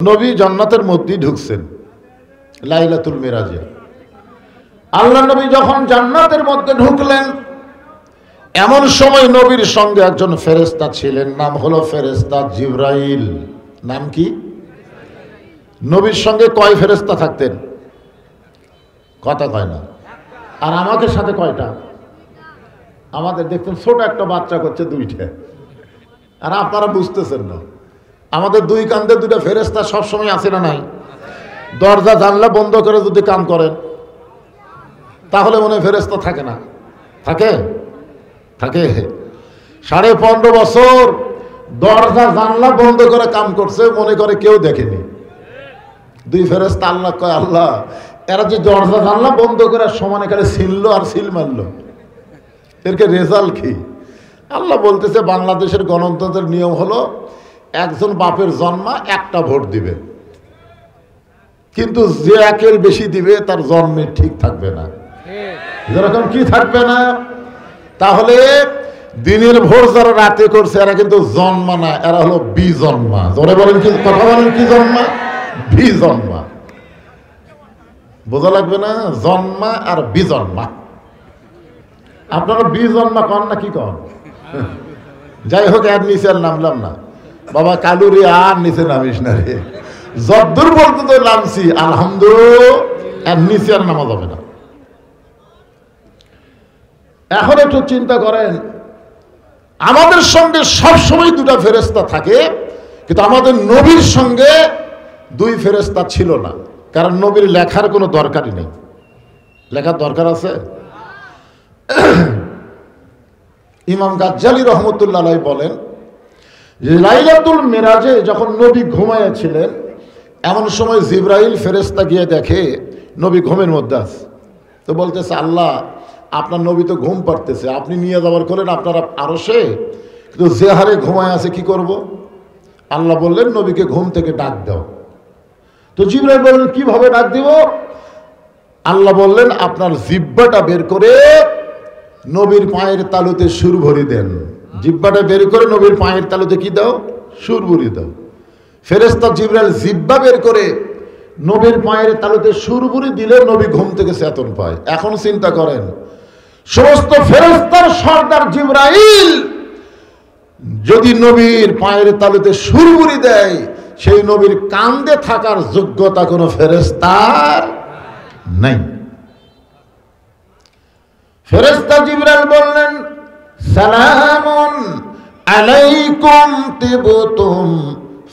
নবী জান্নাতের মধ্যেই ঢুকছেন লাইলাতুল মিরাজে। আল্লাহ নবী যখন জান্নাতের মধ্যে ঢুকলেন, এমন সময় নবীর সঙ্গে একজন ফেরেশতা ছিলেন, নাম হলো ফেরেশতা জিবরাইল। নাম কি? নবীর সঙ্গে কয় ফেরেশতা থাকতেন? কথা কয় না। আর আমাদের সাথে কয়টা? আমাদের দেখতেন ছোট একটা বাচ্চা করছে দুইটা, আর আপনারা বুঝতেছেন না। আমাদের দুই কান্দে দুইটা ফেরেশতা সবসময় আছে না নাই? দরজা জানলা বন্ধ করে যদি কাম করেন তাহলে মনে হয় ফেরেশতা থাকে না? থাকে? থাকে। 15.5 বছর দরজা জানলা বন্ধ করে কাম করছে, মনে করে কেউ দেখেনি। দুই ফেরেশতা আল্লাহ কয়, আল্লাহ এরা যে দরজা জানলা বন্ধ করে সমানে করে ছিললো আর সিল মারলো, এরকে রেজাল্ট কি? আল্লাহ বলতেছে, বাংলাদেশের গণতন্ত্রের নিয়ম হলো একজন বাপের জন্মা একটা ভোট দিবে, কিন্তু যে একের বেশি দিবে তার জন্মে ঠিক থাকবে না। যেরকম কি থাকবে না? তাহলে দিনের ভোট যারা রাতে করছে এরা কিন্তু জন্মা না, এরা হলো বিজন্মা। জোরে বলেন, কি কথা বলেন, কি জন্মা? বিজন্মা। বোঝা লাগবে না? জন্মা আর বিজন্মা। আপনারা বিজন্মা কন না কি কন? যাই হোক, আর নিচে আর নামলাম না বাবা, কালুরি আর নিচে নামিস না রে। যদ্দূর বলতে তো নামছি আলহামদুলিল্লাহ, আর নিচে আর নামা যাবে না। এখন একটু চিন্তা করেন, আমাদের সঙ্গে সবসময় দুটা ফেরেশতা থাকে, কিন্তু আমাদের নবীর সঙ্গে দুই ফেরেশতা ছিল না, কারণ নবীর লেখার কোনো দরকারই নেই। লেখার দরকার আছে? ইমাম গাজ্জালি রহমতুল্লাহ আলাইহি বলেন, লাইলাতুল মিরাজে যখন নবী ঘুমাইয়াছিলেন, এমন সময় জিবরাইল ফেরেশতা গিয়ে দেখে নবী ঘুমের মধ্যে আছে। তো বলতেছে, আল্লাহ আপনার নবী তো ঘুম পাড়তেছে, আপনি নিয়ে যাওয়ার করেন আপনারা আরশে, কিন্তু যে হারে ঘুমায় আছে কি করব? আল্লাহ বললেন, নবীকে ঘুম থেকে ডাক দাও। তো জিবরাইল বললেন, কিভাবে ডাক দিব? আল্লাহ বললেন, আপনার জিহ্বাটা বের করে নবীর পায়ের তালুতে সুর ভরি দেন। জিহ্বাটা বের করে নবীর পায়ের তালুতে কি দাও? সুর ভরি দাও। ফেরেশতা জিবরাইল জিহ্বা বের করে নবীর পায়ের তালুতে সুর ভরি দিলে নবী ঘুম থেকে চেতন পায়। এখন চিন্তা করেন, সমস্ত ফেরেশতার সর্দার জিবরাইল যদি নবীর পায়ের তালুতে সুর ভরি দেয়, সেই নবীর কান্দে থাকার যোগ্যতা কোনো ফেরেশতার নাই। ফেরেশতা জিবরাইল বললেন, সালামুন আলাইকুম তিবতুম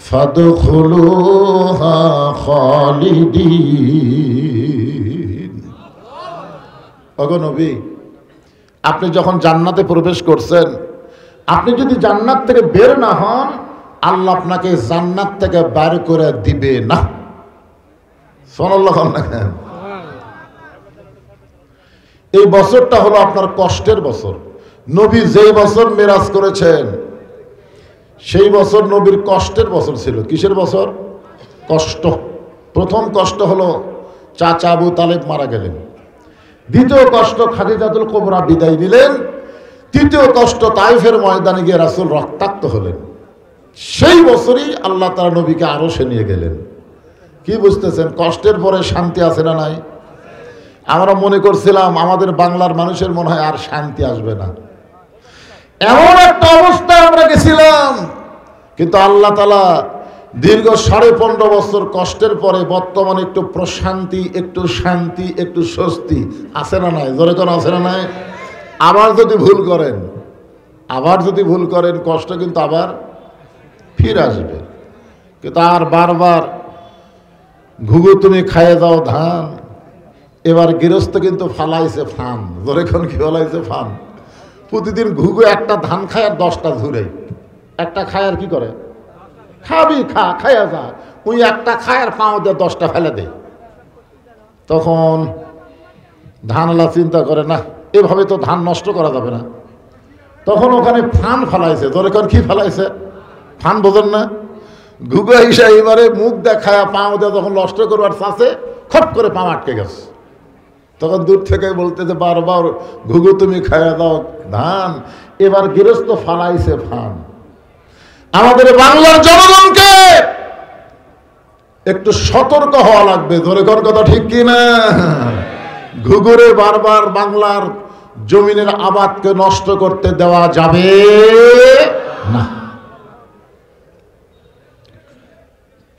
ফাদখুলুহা খালিদিন। ওগো নবী, আপনি যখন জান্নাতে প্রবেশ করছেন, আপনি যদি জান্নাত থেকে বের না হন, আল্লাহ আপনাকে জান্নাত থেকে বের করে দিবে না। সুবহানাল্লাহ। এই বছরটা হলো আপনার কষ্টের বছর। নবী যেই বছর মেরাজ করেছেন সেই বছর নবীর কষ্টের বছর ছিল। কিসের বছর? কষ্ট। প্রথম কষ্ট হলো চাচা আবু তালেব মারা গেলেন, দ্বিতীয় কষ্ট খাদিজাতুল কুবরা বিদায় নিলেন, তৃতীয় কষ্ট তাইফের ময়দানে গিয়ে রাসূল রক্তাক্ত হলেন। সেই বছরই আল্লাহ তাআলা নবীকে আরশে নিয়ে গেলেন। কি বুঝতেছেন? কষ্টের পরে শান্তি আছে না নাই? আমরা মনে করছিলাম আমাদের বাংলার মানুষের মনে হয় আর শান্তি আসবে না, এমন একটা অবস্থায় আমরা গেছিলাম। কিন্তু আল্লাহ তাআলা দীর্ঘ 15.5 বছর কষ্টের পরে বর্তমানে একটু প্রশান্তি, একটু শান্তি, একটু স্বস্তি আছে না নাই? জোরে করে আছে না নাই? আবার যদি ভুল করেন কষ্ট কিন্তু আবার ফিরে আসবে। কিন্তু আর বারবার ঘুঘু তুমি খাইয়ে দাও ধান, এবার গৃহস্থ কিন্তু ফালাইছে ফান। জোরে কোন কি ফালাইছে? ফান। প্রতিদিন ঘুঘু একটা ধান খায় আর 10টা ধুরে। একটা খায় আর কি করে? খাবি খা, খাইয়া যা। ওই একটা খায় আর পাও দিয়ে 10টা ফেলে দেয়। তখন ধানলা চিন্তা করে, না এভাবে তো ধান নষ্ট করা যাবে না। তখন ওখানে ফান ফালাইছে। জোরে কোন কি ফালাইছে? ফান। বোঝেন না? ঘুঘু হিসাবে এবারে মুখ দেখায় পাও দিয়ে যখন নষ্ট করবার চাষে খট করে পা আটকে গেছে। তখন দূর থেকে বলতেছে বারবার, ঘুঘু তুমি খাইয়া দাও ধান, এবার গৃহস্থ ফালাইছে ফান। আমাদের বাংলার জনগণকে একটু সতর্ক হওয়া লাগবে। ধরে কোন কথা ঠিক কিনা? ঘুঘুরে বারবার বাংলার জমিনের আবাদকে নষ্ট করতে দেওয়া যাবে না।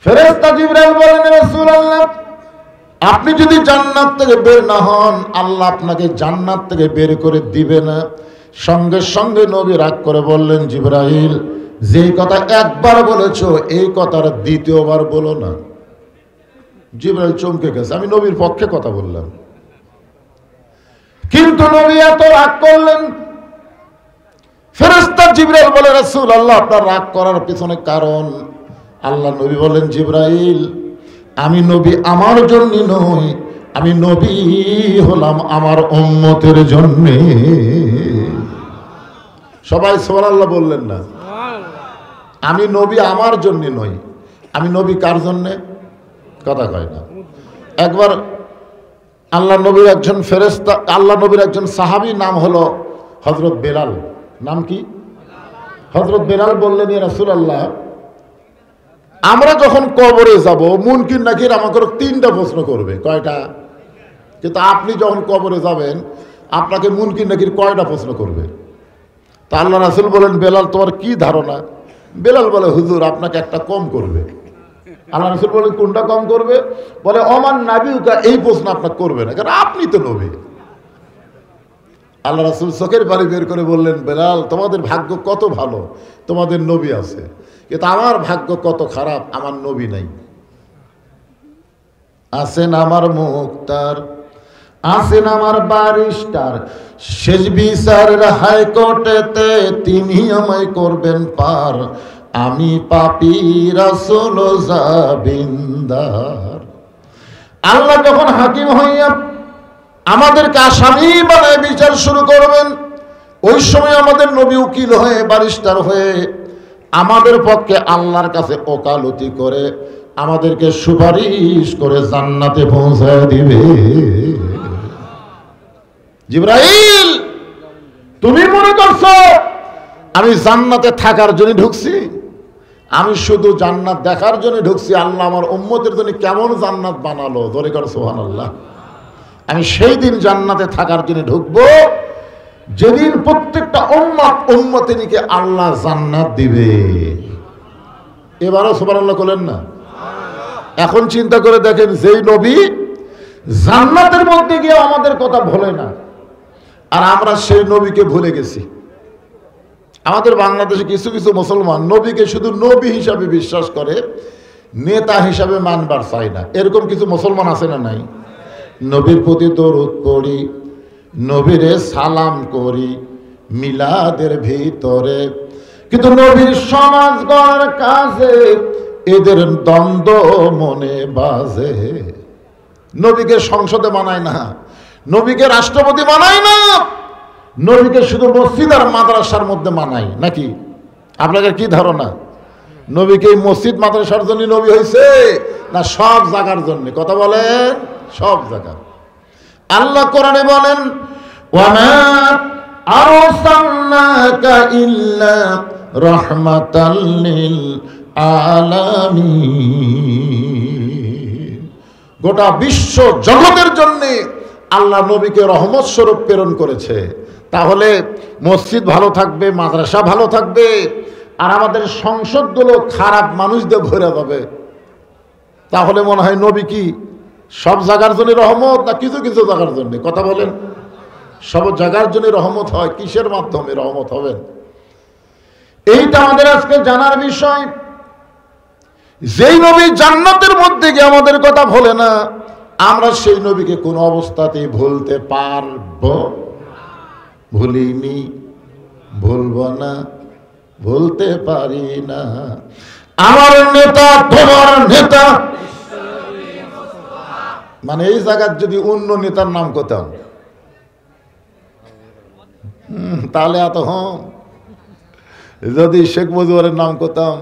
ফেরেশতা জিবরাইল বলেন, রাসূলুল্লাহ, আপনি যদি জান্নাত থেকে বের না হন, আল্লাহ আপনাকে জান্নাত থেকে বের করে দিবে না। সঙ্গে সঙ্গে নবী রাগ করে বললেন, জিবরাইল, যেই কথা একবার বলেছো এই কথার দ্বিতীয়বার বলো না। জিবরাইল চমকে গেছে, আমি নবীর পক্ষে কথা বললাম। কিন্তু নবী এত রাগ করলেন। ফেরেশতা জিবরাইল বলে, রাসূলুল্লাহ, আপনার রাগ করার পিছনে কারণ? আল্লাহ নবী বলেন, জিবরাইল, আমি নবী আমার জন্য নই, আমি নবী হলাম আমার উম্মতের জন্য। সবাই সুবহানাল্লাহ বললেন না? আমি নবী আমার জন্য নই, আমি নবী কার জন্য? কথা কয় না। একবার আল্লাহ নবীর একজন ফেরেশতা, আল্লাহ নবীর একজন সাহাবী, নাম হলো হযরত বেলাল। নাম কি? হযরত বেলাল বললেন, ইয়া রাসূলুল্লাহ, আমরা যখন কবরে যাব, মুনকির নাকির আমাকে 3টা প্রশ্ন করবে। কয়টা? কিন্তু আপনি যখন কবরে যাবেন, আপনাকে মুনকির নাকির কয়টা প্রশ্ন করবে? তা আল্লাহ রাসূল বলেন, বেলাল, তোমার কি ধারণা? বেলাল বলে, হুজুর, আপনাকে একটা কম করবে। আল্লাহ রাসূল বলেন, কোনটা কম করবে? বলে, ওমান নাবিউকা, এই প্রশ্ন আপনাকে করবে না, কারণ আপনি তো নবী। আল্লাহ রাসূল চোখের পানি বের করে বললেন, বেলাল, তোমাদের ভাগ্য কত ভালো, তোমাদের নবী আছে, কিন্তু আমার ভাগ্য কত খারাপ, আমার নবী নাই। আছেন আমার মুক্তার, আছেন আমার ব্যারিস্টার, শেষ বিচারের হাইকোর্টেতে তিনি আমায় করবেন পার, আমি পাপী রাসূল জাবিন্দার। আল্লাহ যখন হাকিম হইয়া আমাদেরকে আসামি বানায় বিচার শুরু করবেন, ওই সময় আমাদের নবী উকিল হয়ে, ব্যারিস্টার হয়ে আমাদের পক্ষে আল্লাহর কাছে ওকালতি করে আমাদেরকে সুপারিশ করে জান্নাতে পৌঁছায় দিবে। জিবরাইল, তুমি মনে করছো আমি জান্নাতে থাকার জন্য ঢুকছি? আমি শুধু জান্নাত দেখার জন্য ঢুকছি। আল্লাহ আমার উম্মতের জন্য কেমন জান্নাত বানালো, ধরে কর সুবহানাল্লাহ। আমি সেই দিন জান্নাতে থাকার জন্য ঢুকবো যেদিন প্রত্যেকটা উম্মতিকে আল্লাহ জান্নাত দিবে। এবারও সুবহানাল্লাহ বলেন না? এখন চিন্তা করে দেখেন, যেই নবী জান্নাতের মধ্যে গিয়ে আমাদের কথা ভোলে না, আর আমরা সেই নবীকে ভুলে গেছি। আমাদের বাংলাদেশে কিছু কিছু মুসলমান নবীকে শুধু নবী হিসাবে বিশ্বাস করে, নেতা হিসাবে মানবার চায় না। এরকম কিছু মুসলমান আছে না নাই? নবীর প্রতি দরুদ পড়ি, নবীরে সালাম করি মিলাদের ভিতরে, কিন্তু নবীর সমাজ গড়ার কাজে এদের দ্বন্দ্ব মনে বাজে। নবীকে সংসদে মানায় না, নবীকে রাষ্ট্রপতি মানায় না, নবীকে শুধু মসজিদ আর মাদ্রাসার মধ্যে মানায় নাকি? আপনাদের কি ধারণা? নবীকে মসজিদ মাদ্রাসার জন্য নবী হয়েছে না সব জায়গার জন্য? কথা বলেন, সব জায়গা। আল্লাহ কোরআনে বলেন, ওয়ামা আরসালনাকা ইল্লা রাহমাতাল লিল আলামিন। গোটা বিশ্ব জগতের জন্য আল্লাহ নবীকে রহমত স্বরূপ প্রেরণ করেছে। তাহলে মসজিদ ভালো থাকবে, মাদ্রাসা ভালো থাকবে, আর আমাদের সংসদগুলো খারাপ মানুষদের ভরে যাবে। তাহলে মনে হয় নবী কি সব জায়গার জন্য রহমত, না কিছু কিছু জায়গার জন্য? কথা বলেন। সব জায়গার জন্য রহমত হয়, কিসের মাধ্যমে রহমত হবেন? এইটা আমাদের আজকে জানার বিষয়। যেই নবী জান্নাতের মধ্যে গিয়ে আমাদের কথা ভোলে না, আমরা সেই নবীকে কোন অবস্থাতেই ভুলতে পারবো? ভুলিনি, ভুলবো না, ভুলতে পারি না। আমার নেতা তোমার নেতা, মানে এই জায়গার যদি অন্য নেতার নাম করতাম তাহলে এত যদি শেখ মুজিবুরের নাম করতাম,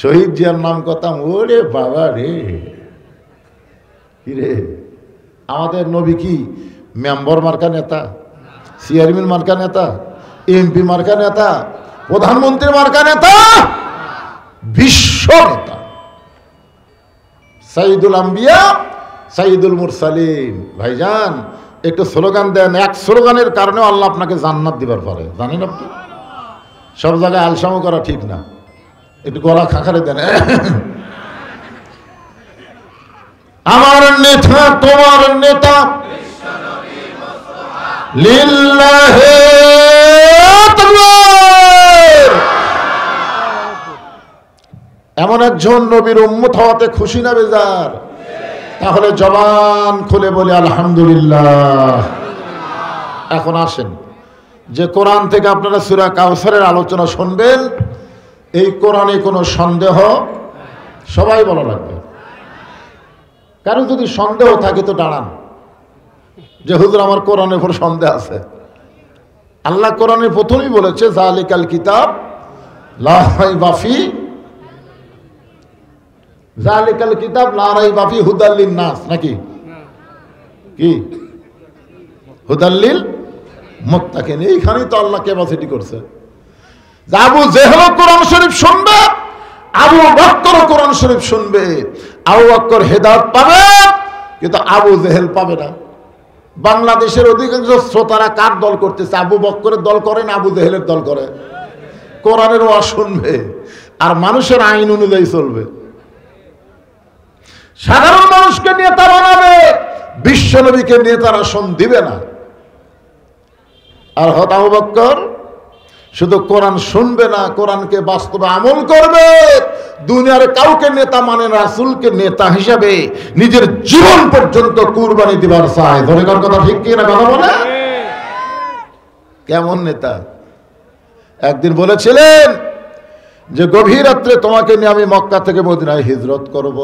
শহীদ জিয়ার নাম করতাম, ওরে বাবা রে, কি রে! আমাদের নবী কি মেম্বার মার্কা নেতা, চেয়ারম্যান মার্কা নেতা, এমপি মার্কা নেতা, প্রধানমন্ত্রী মার্কা নেতা, বিশ্ব নেতা, সাইয়্যিদুল আম্বিয়া সাইয়্যিদুল মুরসালিন। ভাইজান একটু স্লোগান দেন, এক স্লোগানের কারণেও আল্লাহ আপনাকে জান্নাত দিবার পারে, জানেন আপনি? সব জায়গায় আলসামো করা ঠিক না, একটু গলা খাখারে দেন। আমার নেতা তোমার নেতা লিল্লাহি তাকবীর। এমন একজন নবীর উম্মত হওয়াতে খুশি না বেজার? তাহলে জবান খুলে বলি আলহামদুলিল্লাহ। এখন আসেন, যে কোরআন থেকে আপনারা সূরা কাউসারের আলোচনা শুনবেন, এই কোরআনে কোনো সন্দেহ, সবাই বলা লাগবে। কারণ যদি সন্দেহ থাকে তো দাঁড়ান, যে হুজুর আমার কোরআনের উপর সন্দেহ আছে। আল্লাহ কোরআনের প্রথমেই বলেছে যালিকাল কিতাব লা রাইবা ফিহি, যালিকাল কিতাব লা রাইবা ফিহি হুদাল লিন-নাস, নাকি কি হুদাল লিল মুত্তাকিন। এইখানেই তো আল্লাহ ক্যাপাসিটি করছে। আবু জেহেল কোরআন শরীফ শুনবে, আবু বকর কোরআন শরীফ শুনবে। আবু বকর হেদায়েত পাবে, কিন্তু আবু জেহেল পাবে না। বাংলাদেশের অধিকাংশ শ্রোতারা কার দল করতেছে? আবু বকরের দল করে না আবু জেহেলের দল করে? কোরআনের ওয়াজ শুনবে আর মানুষের আইন অনুযায়ী চলবে। সাধারণ মানুষকে নেতা বানাবে, বিশ্ব নবীকে নেতার আসন দিবে না। আর হত আবু বকর শুধু কোরআন শুনবে না, কোরআনকে বাস্তবে আমল করবে। দুনিয়ার কাউকে নেতা মানে না, রাসূলকে নেতা হিসাবে নিজের জীবন পর্যন্ত কুরবানি দিবার চায়। ধরে কার কথা ঠিক কি না? কথা বলে কেমন নেতা? একদিন বলেছিলেন যে গভীর রাত্রে তোমাকে নিয়ে আমি মক্কা থেকে মদিনায় হিজরত করব।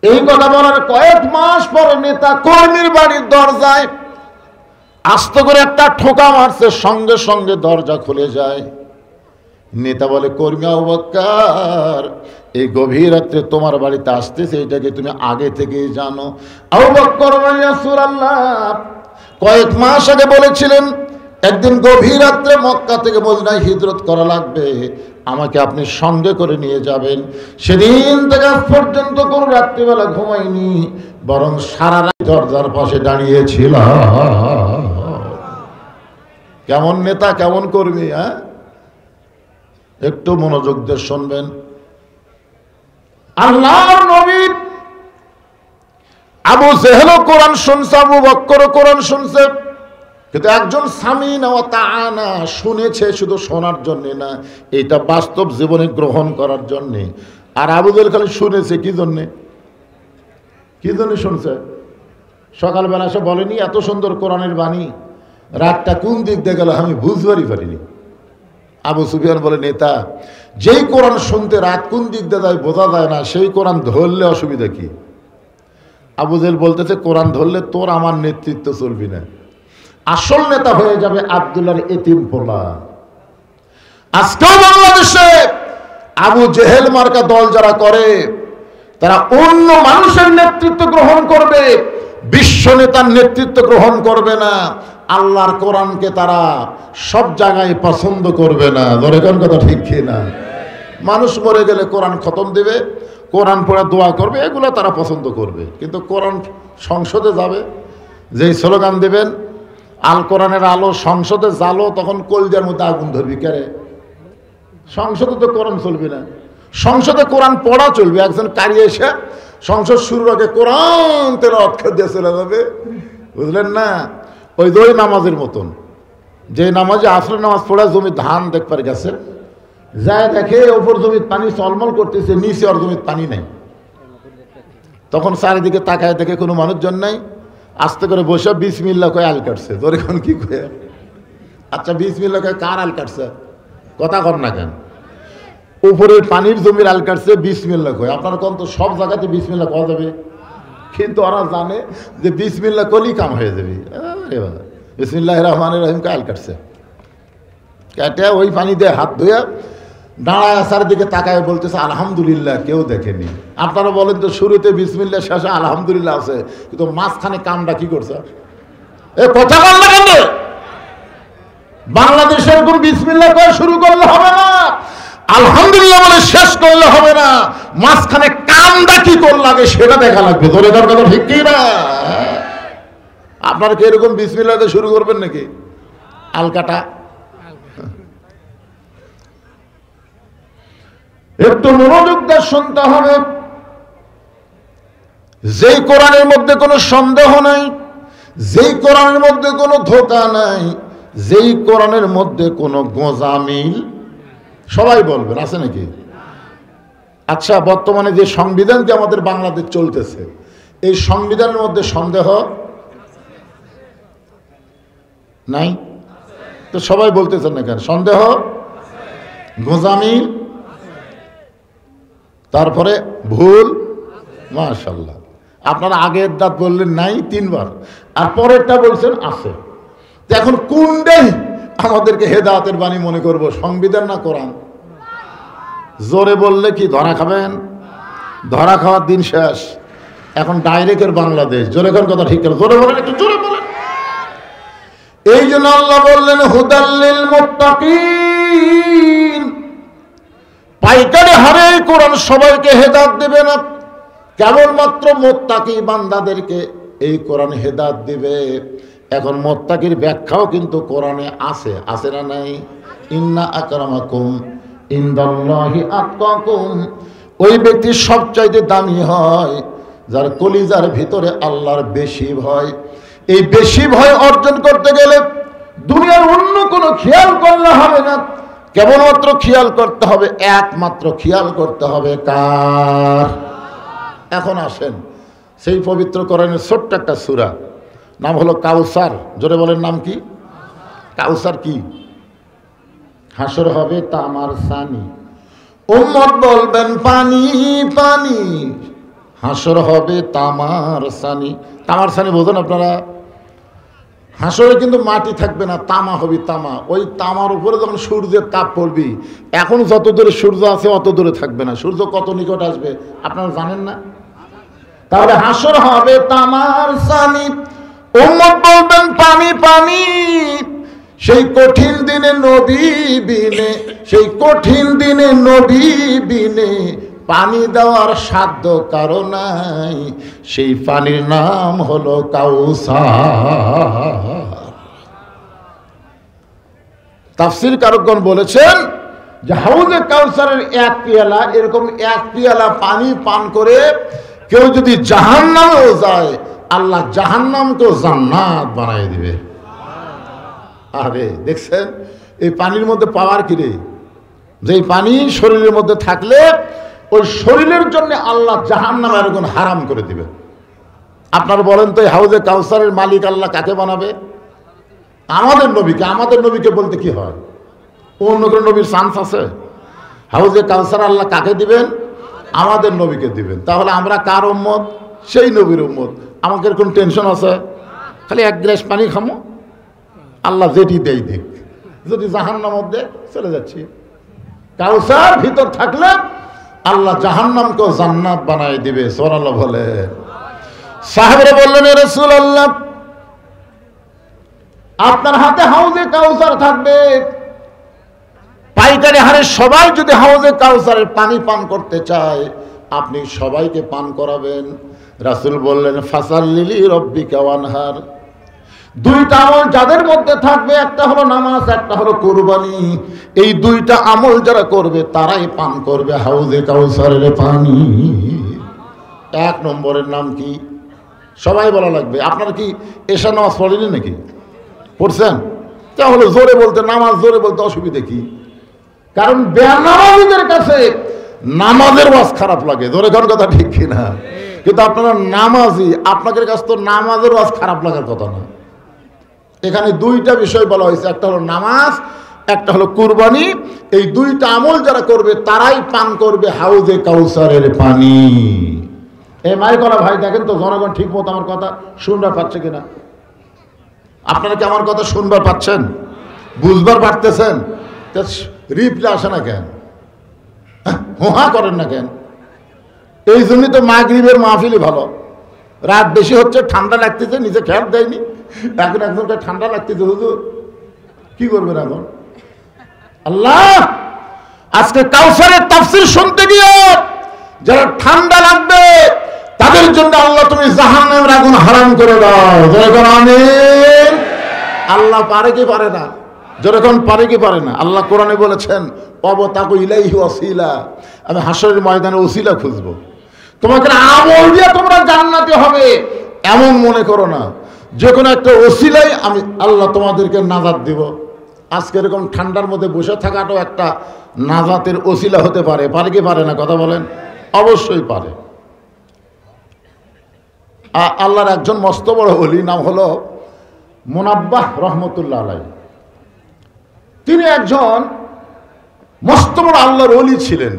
এই কথা বলার কয়েক মাস পর নেতা কর্মীর বাড়ির দরজায় আস্ত করে একটা ঠোকা মারছে, সঙ্গে সঙ্গে দরজা খুলে যায়। নেতা বলে, কর্মী আবু বকর, এই গভীর রাত্রে তোমার বাড়িতে আসতেছে, এটাকে তুমি আগে থেকেই জানো? আবু বকর বলে, ইয়া রাসূলুল্লাহ, কয়েক মাস আগে বলেছিলেন একদিন গভীর রাত্রে মক্কা থেকে মদিনায় হিজরত করা লাগবে, আমাকে আপনি সঙ্গে করে নিয়ে যাবেন। সেদিন থেকে আজ পর্যন্ত কোন রাত্রিবেলা ঘুমাইনি, বরং সারা রাত দরজার পাশে দাঁড়িয়েছিল। কেমন নেতা, কেমন কর্মী! হ্যাঁ, একটু মনোযোগ দিয়ে শুনবেন। আল্লাহর নবী আবু জেহেল কোরআন শুনছে, আবু বকর কোরআন শুনছে, কিন্তু একজন সামিনা ওয়া তাআনা শুনেছে শুধু শোনার জন্য না, এটা বাস্তব জীবনে গ্রহণ করার জন্য। আর আবু জেহেল খালি শুনেছে কি জন্যে? কি জন্য শুনছে? সকালবেলা এসে বলেনি এত সুন্দর কোরআনের বাণী, রাতটা কোন দিক দিয়ে গেল আমি বুঝবারই পারিনি। আবু সুফিয়ান বলে, নেতা, যেই কোরআন শুনতে রাত কোন দিক দিয়ে যায় বোঝা যায় না, সেই কোরআন ধরলে অসুবিধা কি? আবু জেহেল বলতেছে, কোরআন ধরলে তোর আমার নেতৃত্ব চলবি না, আসল নেতা হয়ে যাবে আব্দুল্লাহর এতিম পোলা। আজকেও বাংলাদেশে আবু জেহেল মার্কা দল যারা করে, তারা অন্য মানুষের নেতৃত্ব গ্রহণ করবে, বিশ্ব নেতার নেতৃত্ব গ্রহণ করবে না। আল্লাহর কোরআনকে তারা সব জায়গায় পছন্দ করবে না। ধরে কোন কথা ঠিক কি না? মানুষ মরে গেলে কোরআন খতম দেবে, কোরআন পড়ে দোয়া করবে, এগুলো তারা পছন্দ করবে। কিন্তু কোরআন সংসদে যাবে, যেই স্লোগান দেবেন আল কোরআনের আলো সংসদে জ্বালো, তখন কলজার মধ্যে আগুন ধরবি। কেরে? সংসদে তো কোরআন চলবে না, সংসদে কোরআন পড়া চলবে। একজন কারি এসে সংসদ শুরুর আগে কোরআন তেলাওয়াত করে দিয়ে চলে যাবে, বুঝলেন না? ওই দুই নামাজের মতন, যে নামাজে আসরের নামাজ পড়ে জমি ধান দেখবার গেছে, যায় দেখে ওপর জমির পানি চলমল করতেছে, নিচে আর জমির পানি নাই। তখন চারিদিকে তাকায় দেখে কোনো মানুষজন নাই, আস্তে করে বসে বিসমিল্লাহ কয়ে আল কাটছে। তোর এখন কি কয়ে? আচ্ছা, বিসমিল্লাহ কয়ে কার আল কাটছে? কথা কর না কেন? উপরের পানির জমির আল কাটছে বিসমিল্লাহ কয়ে। আপনারা কোন তো সব জায়গাতে বিসমিল্লাহ কওয়া যাবে, কিন্তু ওরা জানে যে বিসমিল্লাহ কলি কাম হয়ে যাবে। বিসমিল্লাহির রহমানির রহিম কে আল কাটছে, কেটে ওই পানি দিয়ে হাত ধুয়ে দাঁড়ায় চারিদিকে তাকায় বলতেছে আলহামদুলিল্লাহ, কেউ দেখেনি। আপনারা বলেন তো, শুরুতে বিসমিল্লাহ, শেষে আলহামদুলিল্লাহ আছে, কিন্তু মাঝখানে কামটা কি করছে? এ কথা বল না কেন? বাংলাদেশের কোন বিসমিল্লাহ করে শুরু করলে হবে না। আলহামদুলিল্লাহ বলে শেষ করলে হবে না, মাঝখানে কামটা কি কর লাগে সেটা দেখা লাগবে। ধরে ধর কথা ঠিক কি না? আপনারা কি এরকম বিসমিল্লাহ দিয়ে শুরু করবেন নাকি? আলকাটা একটু মনোযোগ দিয়ে শুনতে হবে। যেই কোরআনের মধ্যে কোনো সন্দেহ নাই, যেই কোরআনের মধ্যে কোনো ধোঁকা নাই, যেই কোরআনের মধ্যে কোনো গোঁজামিল, সবাই বলবেন আছে নাকি? আচ্ছা, বর্তমানে যে সংবিধানটি আমাদের বাংলাদেশ চলতেছে, এই সংবিধানের মধ্যে সন্দেহ নাই তো সবাই বলতেছেন না কেন? সন্দেহ, গোঁজামিল, তারপরে ভুল। মাশাআল্লাহ, আপনারা আগের দাঁত বললেন নাই 3 বার, আর পরেরটা বলছেন আছে। এখন কোনটাই আমাদেরকে হেদায়েতের বাণী মনে করব, সংবিধান না কোরআন? জোরে বললে কি ধরা খাবেন? ধরা খাওয়ার দিন শেষ। এখন ডাইরেক্টের বাংলাদেশ। জোরে কোন কথা ঠিক করে জোরে বলেন, একটু জোরে বলেন। এই জন্য আল্লাহ বললেন হুদাল্লিল মুত্তাকিন, পাইকারি হারে কোরআন সবাইকে হেদায়েত দেবে না, কেবলমাত্র মুত্তাকি বান্দাদেরকে এই কোরআন হেদায়েত দিবে। এখন মুত্তাকির ব্যাখ্যাও কিন্তু কোরআনে আছে, আছে না নাই? ইন্না আকরামাকুম ইনদাল্লাহি আতকাকুম, ওই ব্যক্তি সবচাইতে দামি হয় যার কলিজার ভিতরে আল্লাহর বেশি ভয়। এই বেশি ভয় অর্জন করতে গেলে দুনিয়ার অন্য কোনো খেয়াল করলে হবে না, কেবলমাত্র খেয়াল করতে হবে, একমাত্র খেয়াল করতে হবে কার? এখন আসেন সেই পবিত্র কোরআনের ছোট্ট একটা সূরা, নাম হলো কাউসার। জোরে বলেন, নাম কি? কাউসার কি? হাসর হবে তামার সানি, উম্মত বলবেন পানি পানি। হাসর হবে তামার সানি। তামার সানি বোঝেন আপনারা? হাসরে কিন্তু মাটি থাকবে না, তামা হবে তামা। ওই তামার উপরে যখন সূর্যের তাপ পড়বি, এখন যত দূরে সূর্য আছে অত দূরে থাকবে না। সূর্য কত নিকট আসবে আপনারা জানেন না? তাহলে হাসর হবে তামার সানি, উম্মত বলবেন পানি পানি। সেই কঠিন দিনে নবী বিনে, সেই কঠিন দিনে নবী বিনে পানি দেওয়ার সাধ্য কারো নাই, সেই পানির নাম হলো কাউসার। তাফসীর কারকগণ বলেছেন যে হাউজে কাউসারের 1 পেয়ালা, এরকম 1 পেয়ালা পানি পান করে কেউ যদি জাহান্নামেও যায়, আল্লাহ জাহান্নামকেও জান্নাত বানিয়ে দিবে। আরে দেখছেন এই পানির মধ্যে পাওয়ার কি রে? যে পানি শরীরের মধ্যে থাকলে ওই শরীরের জন্য আল্লাহ জাহান্নাম এরকম হারাম করে দিবে। আপনারা বলেন তো এই হাউজে কাউসারের মালিক আল্লাহ কাকে বানাবে? আমাদের নবীকে। আমাদের নবীকে বলতে কি হয়? অন্য কোনো নবীর চান্স আছে? হাউজে কাউসার আল্লাহ কাকে দিবেন? আমাদের নবীকে দিবেন। তাহলে আমরা কার উম্মত? সেই নবীর উম্মত। আমাদের কোন টেনশন আছে? খালি 1 গ্লাস পানি খামো, আল্লাহ যেটি দেই দেখ। যদি জাহান্নামের মধ্যে চলে যাচ্ছি, কাউসার ভিতর থাকলে আল্লাহ জাহান্নামকেও জান্নাত বানায় দিবে। সুবহানাল্লাহ বলে। সাহাবীরা বললেন, এ রাসূলুল্লাহ, আপনার হাতে হাউজে কাউসার থাকবে, পাইকারি হারে সবাই যদি হাউজে কাউসারের পানি পান করতে চায়, আপনি সবাইকে পান করাবেন। রাসূল বললেন, ফাসাল্লি রাব্বিকা ওয়ানহার। 2টা আমল যাদের মধ্যে থাকবে, একটা হলো নামাজ, একটা হলো কুরবানি। এই 2টা আমল যারা করবে তারাই পান করবে হাউজে কাউসারের পানি। 1 নম্বরের নাম কি? সবাই বলা লাগবে। আপনারা কি এশা নামাজ পড়েনি নাকি? পড়ছেন? তাহলে জোরে বলতে, নামাজ জোরে বলতে অসুবিধা কি? কারণ বেনামাজীদের কাছে নামাজের ওয়াজ খারাপ লাগে। জোরে কোন কথা ঠিক কিনা? কিন্তু আপনারা নামাজি, আপনাদের কাছে তো নামাজের ওয়াজ খারাপ লাগার কথা না। এখানে 2টা বিষয় বলা হয়েছে, একটা হলো নামাজ, একটা হলো কুরবানি। এই 2টা আমল যারা করবে তারাই পান করবে হাউজে কাউসারের পানি। এই মাইকলা ভাই দেখেন তো জনগণ ঠিক মতো আমার কথা শুনবার পাচ্ছে কিনা? আপনারা কি আমার কথা শুনবার পাচ্ছেন? বুঝবার পারতেছেন? রিপ্লে আসে না কেন? হোহা করেন না কেন? এই জন্যই তো মাগরিবের মাহফিলই ভালো। রাত বেশি হচ্ছে, ঠান্ডা লাগতেছে, নিজে খেয়াল দেয়নি। এখন একজনকে ঠান্ডা লাগতেছে, হুজুর কি করবেন এখন? আল্লাহ আজকে কাউসারের তাফসীর শুনতে গিয়ে যারা ঠান্ডা লাগবে তাদের জন্য আল্লাহ তুমি জাহান্নামের আগুন হারাম করে দাও। যেরকম আমিন। আল্লাহ পারে কি পারে না? যেরকম পারে কি পারে না? আল্লাহ কোরআনে বলেছেন অবতাকু ইলাইহি ওয়াসিলা, আমি হাসরের ময়দানে ওসিলা খুঁজবো। তোমাকে আমল দিয়ে তোমরা জান্নাতি হবে এমন মনে করো না। যে কোনো একটা ওসিলাই আমি আল্লাহ তোমাদেরকে নাজাত দিব। আজকে এরকম ঠান্ডার মধ্যে বসে থাকাটাও একটা নাজাতের ওসিলা হতে পারে। পারে কি পারে না? কথা বলেন। অবশ্যই পারে। আল্লাহর একজন মস্ত বড় ওলি, নাম হলো মুনাব্বাহ রহমতুল্লাহ আলাইহি। তিনি একজন মস্ত বড় আল্লাহর ওলি ছিলেন।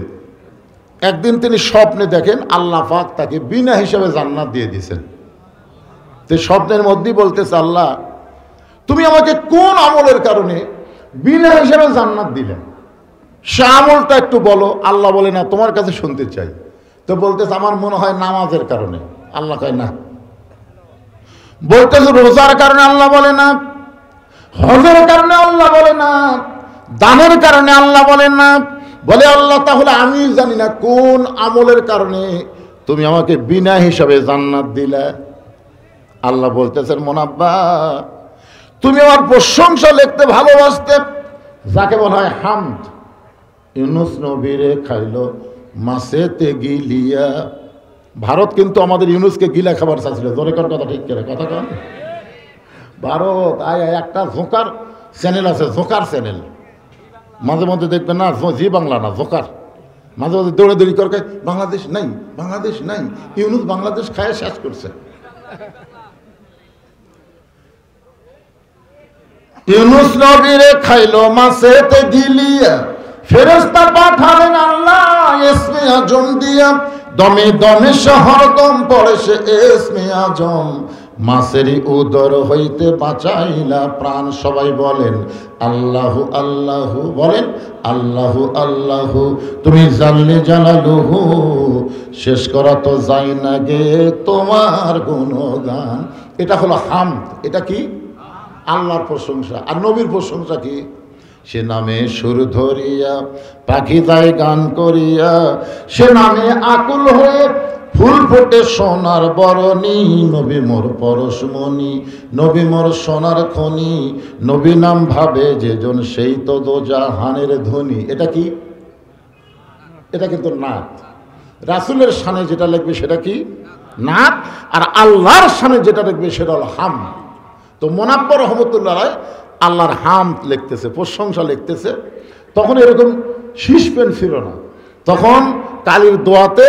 একদিন তিনি স্বপ্নে দেখেন আল্লাহ পাক তাকে বিনা হিসাবে জান্নাত দিয়ে দিয়েছেন। তো স্বপ্নের মধ্যেই বলতেছে, আল্লাহ তুমি আমাকে কোন আমলের কারণে বিনা হিসাবে জান্নাত দিলেন? সে আমলটা একটু বলো। আল্লাহ বলে না, তোমার কাছে শুনতে চাই। তো বলতেছে আমার মনে হয় নামাজের কারণে। আল্লাহ কয় না। বলতেছে রোজার কারণে। আল্লাহ বলে না। হজের কারণে। আল্লাহ বলে না। দানের কারণে। আল্লাহ বলেন না। বলে আল্লাহ তাহলে আমি জানি না কোন আমলের কারণে তুমি আমাকে বিনা হিসাবে জান্নাত দিলে। আল্লাহ বলতেছেন মুনাব্বা, তুমি আমার প্রশংসা লিখতে ভালোবাসতে, যাকে বলা হয় হামদ। ইউনুস নবীরে খাইলো মাছেতে গিলিয়া। ভারত কিন্তু আমাদের ইউনুসকে গিলা খাবার চাচ্ছিল। জোরে কর কথা, ঠিক করে কথা কন। ভারত একটা ঝোঁকার চ্যানেল আছে, ঝোঁকার চ্যানেল। মাঝে মধ্যে দেখবেন না, জি বাংলা না, ঝোঁকার। মাঝে মধ্যে দৌড়াদৌড়ি করে বাংলাদেশ নাই, বাংলাদেশ নাই। ইউনুস বাংলাদেশ খায় শেষ করছে। ইউনুস নবীরে খাইলো মাছেতে গিলিয়া, ফেরেশতা পাঠালেন আল্লাহ ইসমে আজম দিয়া। দমে দমে শহর দম পড়ে সে ইসমে আজম। মাছেরই উদর হইতে বাঁচাইলা প্রাণ। সবাই বলেন আল্লাহু আল্লাহু, বলেন আল্লাহু আল্লাহু। তুমি জানলে জানালুহু, শেষ করা তো যায় না গে তোমার গুণগান। এটা হলো হামদ। এটা কি? আল্লাহর প্রশংসা। আর নবীর প্রশংসা কি? সে নামে সুর ধরিয়া পাখি যায় গান করিয়া, সে নামে আকুল হয়ে ফুল ফোটে সোনার বরণী। নবী মোর পরশমণি, নবী মোর সোনার খনি। নবী নাম ভাবে যেজন সেই তো দোজাহানের ধ্বনি। এটা কি? এটা কিন্তু নাত। রাসূলের শানে যেটা লিখবে সেটা কি? নাত। আর আল্লাহর শানে যেটা লিখবে সেটা হলো হামদ। তো মুনাব্বা রহমতুল্লাহ আল্লাহর হামদ লিখতেছে, প্রশংসা লিখতেছে। তখন এরকম শীষ পেন ছিল না। তখন কালির দোয়াতে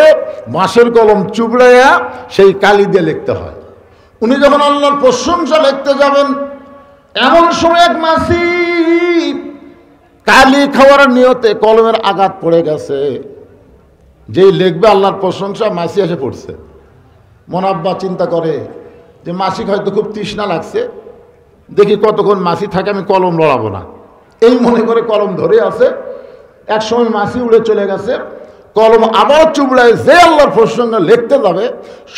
বাঁশের কলম চুবড়াইয়া সেই কালি দিয়ে লিখতে হয়। উনি যখন আল্লাহর প্রশংসা লিখতে যাবেন, এমন সময় এক মাসি কালি খাওয়ার নিয়তে কলমের আঘাত পড়ে গেছে। যেই লিখবে আল্লাহর প্রশংসা, মাসি এসে পড়ছে। মুনাব্বা চিন্তা করে যে মাসিক হয়তো খুব তৃষ্ণা লাগছে, দেখি কতক্ষণ মাসি থাকে, আমি কলম লড়াবো না। এই মনে করে কলম ধরে আছে। এক সময় মাসি উড়ে চলে গেছে। কলম আবার চুবড়ায় যে আল্লাহর প্রশংসা লিখতে যাবে,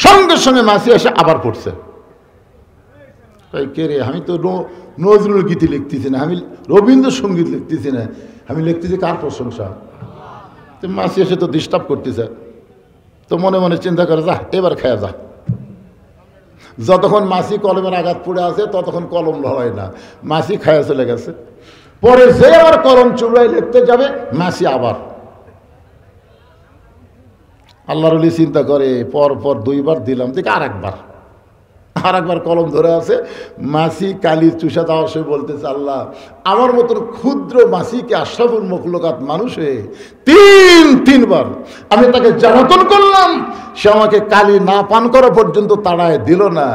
সঙ্গে সঙ্গে মাসি এসে আবার পড়ছে। কে রে? আমি তো নজরুল গীতি লিখতেছি না, আমি রবীন্দ্রসঙ্গীত লিখতেছি না, আমি লিখতেছি কার প্রশংসা? তো মাসি এসে তো ডিস্টার্ব করতেছে। তো মনে মনে চিন্তা করে, যা এবার খায়া যা। যতক্ষণ মাসি কলমের আঘাত পড়ে আছে ততক্ষণ কলম লড়াই না, মাসি খায়া চলে গেছে। পরে যে আবার কলম চুবড়ায় লিখতে যাবে, মাসি আবার। আল্লাহর ওলি চিন্তা করে, পর পর দুইবার দিলাম, দেখি আর একবার কলম ধরে আছে। মাসি কালি চুষা দেওয়ার সে বলতেছে, আল্লাহ আমার মতন ক্ষুদ্র মাসিকে আশরাফুল মখলুকাত মানুষে তিনবার আমি তাকে জ্বালাতন করলাম, সে আমাকে কালি না পান করা পর্যন্ত তাড়ায় দিল না।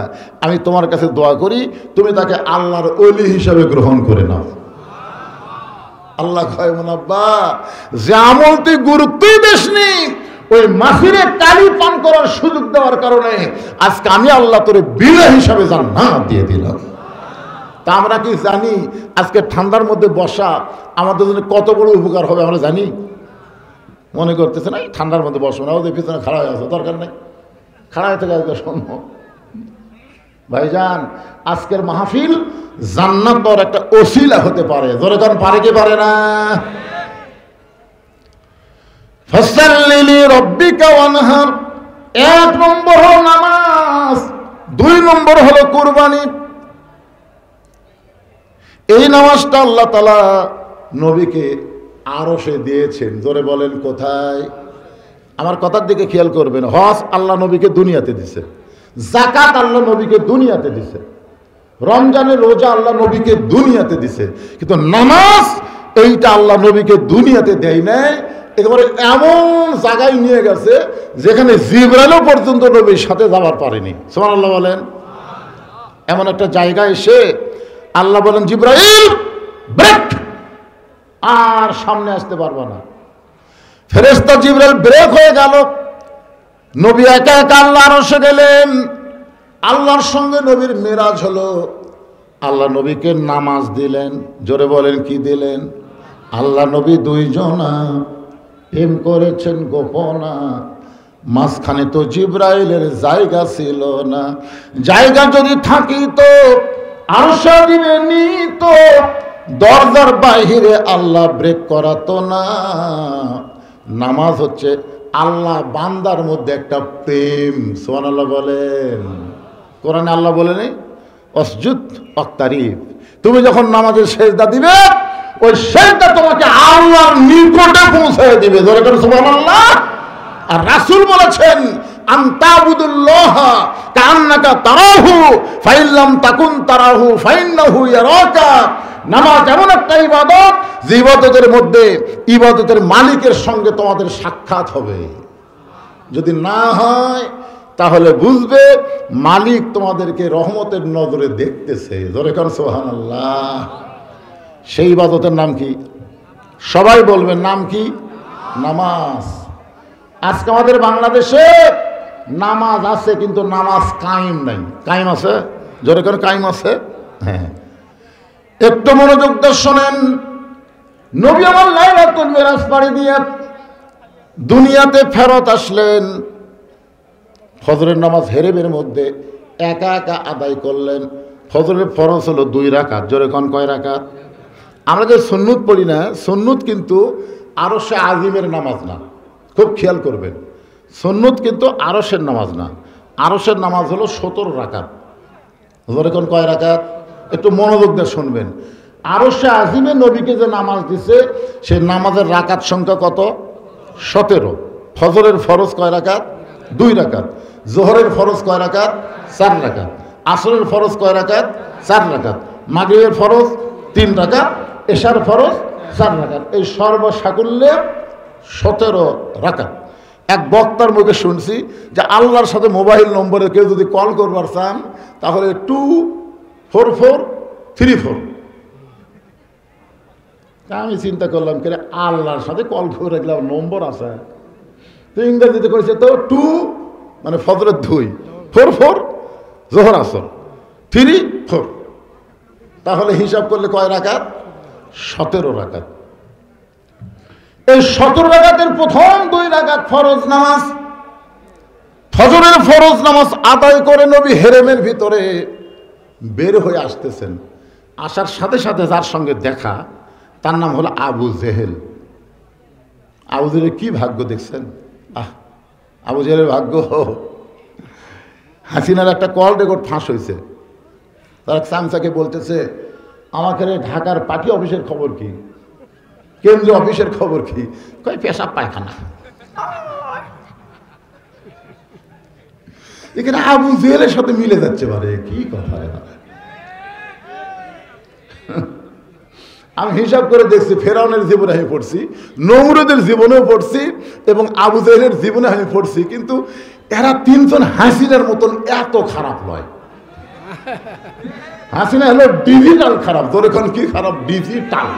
আমি তোমার কাছে দোয়া করি, তুমি তাকে আল্লাহর ওলি হিসাবে গ্রহণ করে নাও। আল্লাহ কয়, মুনাব্বা যে আমল তুই গুরুত্বই দিসনি, ওই মাসিরে কালি পান করার সুযোগ দেওয়ার কারণে আজকে আমি আল্লাহ তোরে বিনা হিসাবে জান্নাত দিয়ে দিলাম। তা আমরা কি জানি আজকে ঠান্ডার মধ্যে বসা আমাদের জন্য কত বড় উপকার হবে? আমরা জানি? মনে করতেছে না ঠান্ডার মধ্যে বসবো না, ওদের পিছনে খাড়া হয়ে আসো, দরকার নেই, খাড়া হয়ে থেকে আজকে শোনো। ভাইজান, আজকের মাহফিল জান্নাত পাওয়ার একটা ওসিলা হতে পারে। জোরে কারণ পারে কি পারে না? ফাসাল্লি লিরাব্বিকা ওয়ানহার। 1 নম্বর হলো নামাজ, 2 নম্বর হলো কুরবানি। এই নামাজটা আল্লাহ তাআলা নবীকে আরশে দিয়েছেন। জোরে বলেন কোথায়? আমার কথার দিকে খেয়াল করবেন। হজ আল্লাহ নবীকে দুনিয়াতে দিছে, যাকাত আল্লাহ নবীকে দুনিয়াতে দিছে, রমজানের রোজা আল্লাহ নবীকে দুনিয়াতে দিছে, কিন্তু নামাজ এইটা আল্লাহ নবীকে দুনিয়াতে দেয় নাই। একেবারে এমন জায়গায় নিয়ে গেছে যেখানে জিবরাইলও পর্যন্ত নবীর সাথে যাওয়ার পারেনি। সুবহানাল্লাহ বলেন। এমন একটা জায়গায় এসে আল্লাহ বলেন, জিবরাইল ব্রেক, আর সামনে আসতে পারবে না। ফেরেশতা জিবরাইল ব্রেক হয়ে গেল। নবী একা একা আল্লাহর আরশে গেলেন। আল্লাহর সঙ্গে নবীর মেরাজ হলো। আল্লাহ নবীকে নামাজ দিলেন। জোরে বলেন কি দিলেন? আল্লাহ নবী 2 জনা প্রেম করেছেন গোপনা, মাঝখানে তো জিবরাইলের জায়গা ছিল না। জায়গা যদি থাকিত আরশে দিবে নিত, দরজার বাইরে আল্লাহ ব্রেক করাতো না। নামাজ হচ্ছে আল্লাহ বান্দার মধ্যে একটা প্রেম। সুবহানাল্লাহ বলেন। কোরআনে আল্লাহ বলেনি অসজুদ ওয়াক্তারিব, তুমি যখন নামাজের সেজদা দিবে ওই সেজদা তোমাকে আল্লাহর নিকটে পৌঁছে দিবে। জোরে করে সুবহানাল্লাহ। আর রাসূল বলেছেন, আনতাবুদুল্লাহ কান্নাকা তারাহু ফাইল্লাম তাকুন তারাহু ফাইন্নাহু ইয়ারাকা। নামাজ এমন একটা ইবাদত যে ইবাদতের মধ্যে ইবাদতের মালিকের সঙ্গে তোমাদের সাক্ষাৎ হবে। যদি না হয় তাহলে বুঝবে মালিক তোমাদেরকে রহমতের নজরে দেখতেছে। জোরে কান সুবহানাল্লাহ। সেই ইবাদতের নাম কি? সবাই বলবেন নাম কি? নামাজ। আজকে আমাদের বাংলাদেশে নামাজ আছে কিন্তু নামাজ কায়েম নাই। কায়েম আছে? জোরে কান কায়েম আছে? হ্যাঁ, একটু মনোযোগ দিয়ে শোনেন। নবী আমার লাইলাতুল মিরাজ পাড়ি দিয়ে দুনিয়াতে ফেরত আসলেন। ফজরের নামাজ হেরেমের মধ্যে একা একা আদায় করলেন। ফজরের ফরজ হলো 2 রাকাত। জোরে কোন কয় রাকাত? আমরা যে সুন্নত পড়ি না, সুন্নত কিন্তু আরশে আজিমের নামাজ না। খুব খেয়াল করবেন, সুন্নত কিন্তু আরশের নামাজ না। আরশের নামাজ হলো 17 রাকাত। জোরে কোন কয় রাকাত? একটু মনোযোগ দিয়ে শুনবেন। আরশে আজিমে নবীকে যে নামাজ দিছে সে নামাজের রাকাত সংখ্যা কত? 17। ফজরের ফরজ কয় রাকাত? 2 রাকাত। জোহরের ফরজ কয় রাকাত? 4 রাকাত। আসরের ফরজ কয় রাকাত? 4 রাকাত। মাগরিবের ফরজ 3 রাকাত। এশার ফরজ 4 রাকাত। এই সর্বসাকুল্যে 17 রাকাত। এক বক্তার মুখে শুনছি যে আল্লাহর সাথে মোবাইল নম্বরে কেউ যদি কল করবার চান তাহলে 24434। আমি চিন্তা করলাম কে আল্লাহর সাথে কল করে রাখলাম নম্বর আছে তো ইংরেজিতে করেছে তো 2 মানে ফজরের 2, 44 জোহর আসর 3, 4। তাহলে হিসাব করলে কয় রাকাত? 17 রাকাত। এই 17 রাকাতের প্রথম 2 রাকাত ফরজ নামাজ। ফজরের ফরজ নামাজ আদায় করে নবী হেরেমের ভিতরে বের হয়ে আসতেছেন। আসার সাথে সাথে যার সঙ্গে দেখা তার নাম হলো আবু জেহেল। আবু জেহেলের কি ভাগ্য দেখছেন? আবু জেহেলের ভাগ্য, হাসিনার একটা কল রেকর্ড ফাঁস হয়েছে। তারা চামচাকে বলতেছে, আমাকে ঢাকার পার্টি অফিসের খবর কি, কেন্দ্রীয় অফিসের খবর কি? কয় পেশাব পায়খানা। এখানে আবু জেহেলের সাথে মিলে যাচ্ছে। পারে কি কথা? আমি হিসাব করে দেখছি, ফেরাউনের জীবনে আমি পড়ছি, নমরুদের জীবনেও পড়ছি এবং আবু জেহেলের জীবনে আমি পড়ছি, কিন্তু এরা 3 জন হাসিনার মতন এত খারাপ নয়। হাসিনা হলো ডিজিটাল খারাপ। তোর এখন কি খারাপ? ডিজিটাল।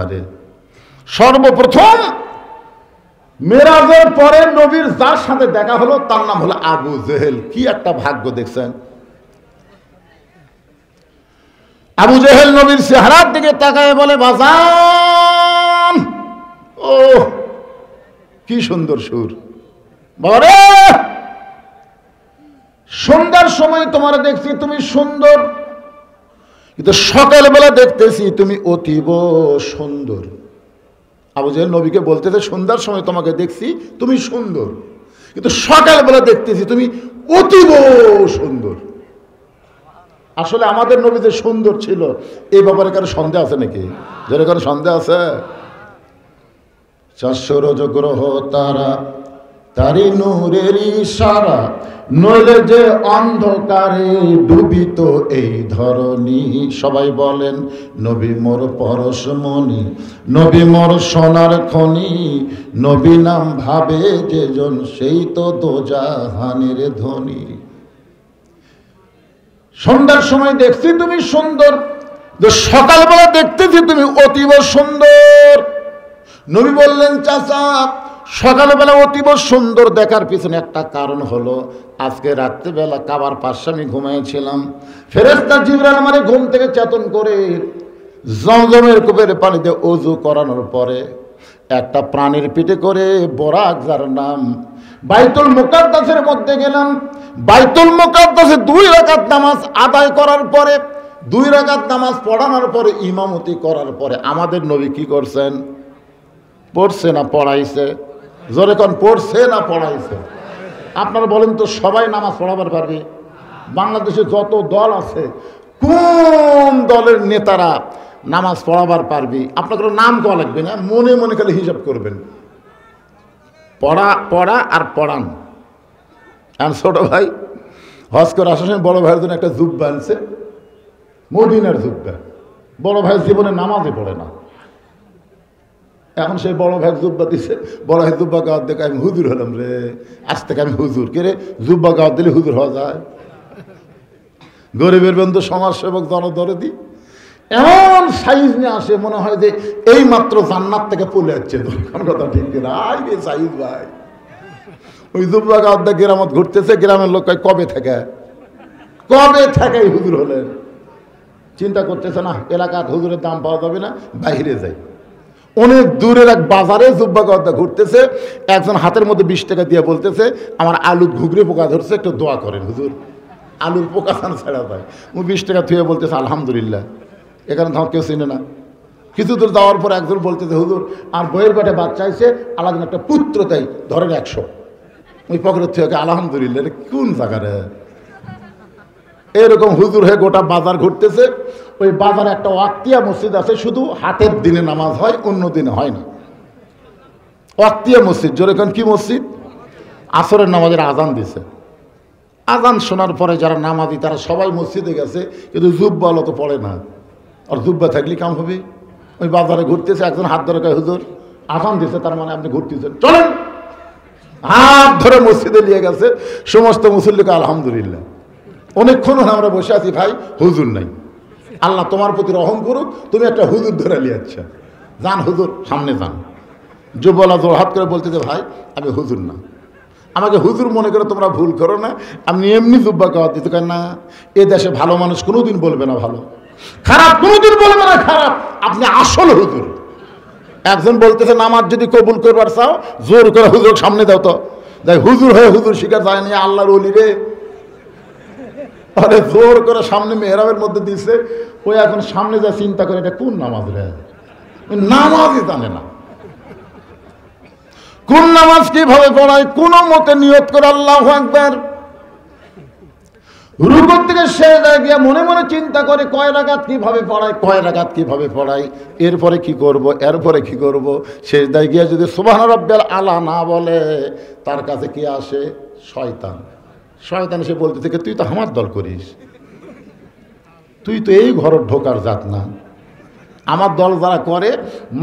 আরে সর্বপ্রথম মেরাজের পরে নবীর যার সাথে দেখা হলো তার নাম হলো আবু জেহেল। কি একটা ভাগ্য দেখছেন? আবু জেহেল নবীর চেহারার দিকে তাকায় বলে, বাজান, ও কি সুন্দর সুর, বাবারে সন্ধ্যার সময় তোমার দেখছি তুমি সুন্দর, কিন্তু সকালবেলা দেখতেছি তুমি অতীব সুন্দর। আবু জেহেল নবীকে বলতেছে সন্ধ্যার সময় তোমাকে দেখছি তুমি সুন্দর, কিন্তু সকালবেলা দেখতেছি তুমি অতীব সুন্দর। আসলে আমাদের নবী যে সুন্দর ছিল এই ব্যাপারে কারো সন্দেহ আছে নাকি? যারা কারো সন্দেহ আছে? 400 রোজ গ্রহ তারা তারি নূরের ইশারা, নইলে যে অন্ধকারে ডুবিত এই ধরনী। সবাই বলেন নবী মোর পরশমণি, নবী মোর সোনার খনি, নবী নাম ভাবে যেজন সেই তো দোজাহানের ধনী। সন্ধ্যার সময় দেখছি তুমি সুন্দর, সকালবেলা দেখতেছি তুমি অতীব সুন্দর। নবী বললেন চাচা সকালবেলা অতীব সুন্দর দেখার পিছনে একটা কারণ হলো আজকে রাত্রিবেলা কাবার পাশে আমি ঘুমাইছিলাম, ফেরেশতা জিবরাইল আমারে ঘুম থেকে চেতন করে জমজমের কূপের পানিতে ওযু করানোর পরে একটা প্রাণীর পিঠে করে বরাক, যার নাম বাইতুল মুকাদ্দাসের মধ্যে গেলাম। বাইতুল মুকাদ্দাসে 2 রাকাত নামাজ আদায় করার পরে, 2 রাকাত নামাজ পড়ানোর পরে, ইমামতি করার পরে আমাদের নবী কি করছেন? পড়ছে না পড়াইছে? জোরে কোন, পড়ছে না পড়াইছে? আপনারা বলেন তো, সবাই নামাজ পড়াবার পারবে? বাংলাদেশে যত দল আছে কোন দলের নেতারা নামাজ পড়াবার পারবে? আপনার কোনো নাম করা লাগবে না, মনে মনে খালি হিসাব করবেন, পড়া পড়া আর পড়ান। আর ছোট ভাই হজ করে আসার সময় বড় ভাইয়ের জন্য একটা জুব্বা আনছে, মদিনার জুব্বা। বড় ভাই জীবনে নামাজে পড়ে না, এখন সেই বড় ভাই জুব্বা দিছে। বড় ভাই জুব্বা গাওয়ার দেখে আমি হুজুর হলাম রে, আজ থেকে আমি হুজুর। কে রে, জুব্বা গাওয়ার দিলে হুজুর হওয়া যায়? গরিবের বন্ধু, সমাজসেবক, জনদরদি এমন সাইজ নিয়ে আসে মনে হয় যে এই মাত্র জান্নাত থেকে পড়ে যাচ্ছে। কথা ঠিক কিনা? আই রে সাইজ ভাই, ওই জুব্বা গাওয়ার দেখ গ্রামত ঘুরতেছে, গ্রামের লোক কবে থেকে হুজুর হলেন? চিন্তা করতেছে না এলাকার হুজুরের দাম পাওয়া যাবে না, বাইরে যাই। অনেক দূরের এক বাজারে জুব্বা গাওয়ার ঘুরতেছে, একজন হাতের মধ্যে 20 টাকা দিয়ে বলতেছে আমার আলুর ঘুগরে পোকা ধরছে, একটু দোয়া করেন হুজুর, আলুর পোকা ছাড়া যায়। ও 20 টাকা থুয়ে বলতেছে আলহামদুলিল্লাহ। এখানে ধর কেউ চিনে না। কিছু দূর যাওয়ার পর একজন বলতেছে হুজুর আর বইয়ের পেটে বাচ্চা হয়েছে, আলাদা একটা পুত্র তাই ধরেন 100। ওই পকেটের থেকে আলহামদুলিল্লাহ। কোন জায়গারে এরকম হুজুর হয়ে গোটা বাজার ঘুরতেছে। ওই বাজারে একটা ওয়াক্তিয়া মসজিদ আছে, শুধু হাতের দিনে নামাজ হয়, অন্য দিনে হয় না। ওয়াক্তিয়া মসজিদ, যেরকম কি মসজিদ? আসরের নামাজের আজান দিছে, আজান শোনার পরে যারা নামাজি তারা সবাই মসজিদে গেছে, কিন্তু জুব্বা তো পড়ে না। আর জুব্বা থাকলে কাম হবে? ওই বাজারে ঘুরতেছে, একজন হাত ধরে কয় হুজুর আজান দিছে, তার মানে আপনি ঘুরতেছেন, চলেন। হাত ধরে মসজিদে নিয়ে গেছে, সমস্ত মুসল্লিকে আলহামদুলিল্লাহ। অনেকক্ষণ আমরা বসে আছি, ভাই হুজুর নাই। আল্লাহ তোমার প্রতি রহম করুক, তুমি একটা হুজুর ধরে লিয়াচ্ছ, যান হুজুর সামনে যান। যুবলা জোরহাত করে বলতেছে ভাই আমি হুজুর না, আমাকে হুজুর মনে করে তোমরা ভুল করো না, আমি এমনি জুব্বা গাওয়া দিতে কেন না। এ দেশে ভালো মানুষ কোনোদিন বলবে না ভালো, খারাপ কোনোদিন বলবে না খারাপ, আপনি আসল হুজুর। একজন বলতেছে নামাজ যদি কবুল করবার চাও জোর করে হুজুর সামনে দাও, তো যাই হুজুর হয়ে হুজুর শিকার যায় না, আল্লাহর ওলি রে। আরে জোর করে সামনে মেহরাবের মধ্যে দিচ্ছে, ওই এখন সামনে যা চিন্তা করে এটা কোন নামাজ রে, নামাজই জানে না। কোন নামাজ কিভাবে পড়ায়, কোন মতে নিয়ত করে আল্লাহু আকবার। রুকু থেকে সেজদায় গিয়ে মনে মনে চিন্তা করে কয় রাকাত কিভাবে পড়ায়, কয় রাকাত কিভাবে পড়ায়, এরপরে কি করব, এরপরে কি করব। সেজদায় গিয়ে যদি সুবহান রাব্বিয়াল আলা না বলে, তার কাছে কি আসে? শয়তান। শয়তান এসে বলতে থেকে তুই তো আমার দল করিস, তুই তো এই ঘর ঢোকার জাত না। আমার দল যারা করে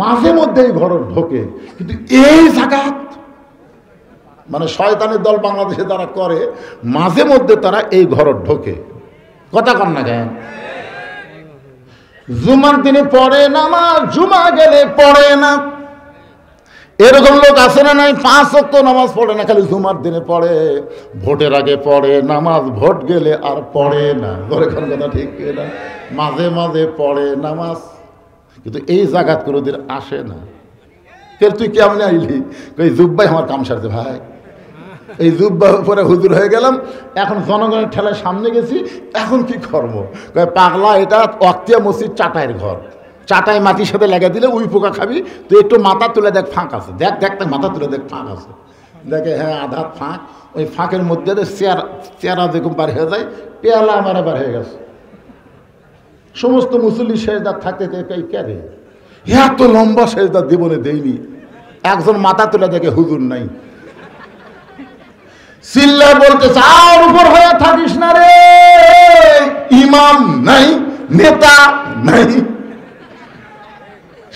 মাঝে মধ্যে এই ঘর ঢোকে, কিন্তু এই জাকাত মানে শয়তানের দল বাংলাদেশে যারা করে মাঝে মধ্যে তারা এই ঘর ঢোকে। কথা কন না কেন? জুমার দিনে পড়ে নামাজ, জুমা গেলে পড়ে না, এরকম লোক আছে না নাই? 5 ওয়াক্ত নামাজ পড়ে না, খালি জুমার দিনে পড়ে। ভোটের আগে পড়ে নামাজ, ভোট গেলে আর পড়ে না। ধরে কোন কথা ঠিক না? মাঝে মাঝে পড়ে নামাজ, কিন্তু এই জাগাত কোনোদিন আসে না। তুই কেমন আইলি? ওই জুব্বাই আমার কাম সারছে ভাই, এই জুব্বা পরে হুজুর হয়ে গেলাম, এখন জনগণের ঠেলায় সামনে গেছি, এখন কি করব? পাগলা, এটা অক্তিয়া মসজিদ চাটাইয়ের ঘর, চাটাই মাটির সাথে লেগে দিলে উই পোকা খাবি, তুই একটু মাথা তুলে দেখ ফাঁক আছে, দেখ দেখ মাথা তুলে দেখ ফাঁক আছে, দেখে হ্যাঁ আধা ফাঁক, ওই ফাঁকের মধ্যে চেয়ারা যেরকম বার হয়ে যায়, পেয়ালা আমার বার হয়ে গেছে। সমস্ত মুসল্লি সেজদার থাকতে ক্যারে এত লম্বা সেজদার জীবনে দেয়নি। একজন মাথা তুলে দেখে হুজুর নাই, চিল্লা বলতেছে আর উপর হয়ে থাকিস না রে, ইমাম নাই, নেতা নাই।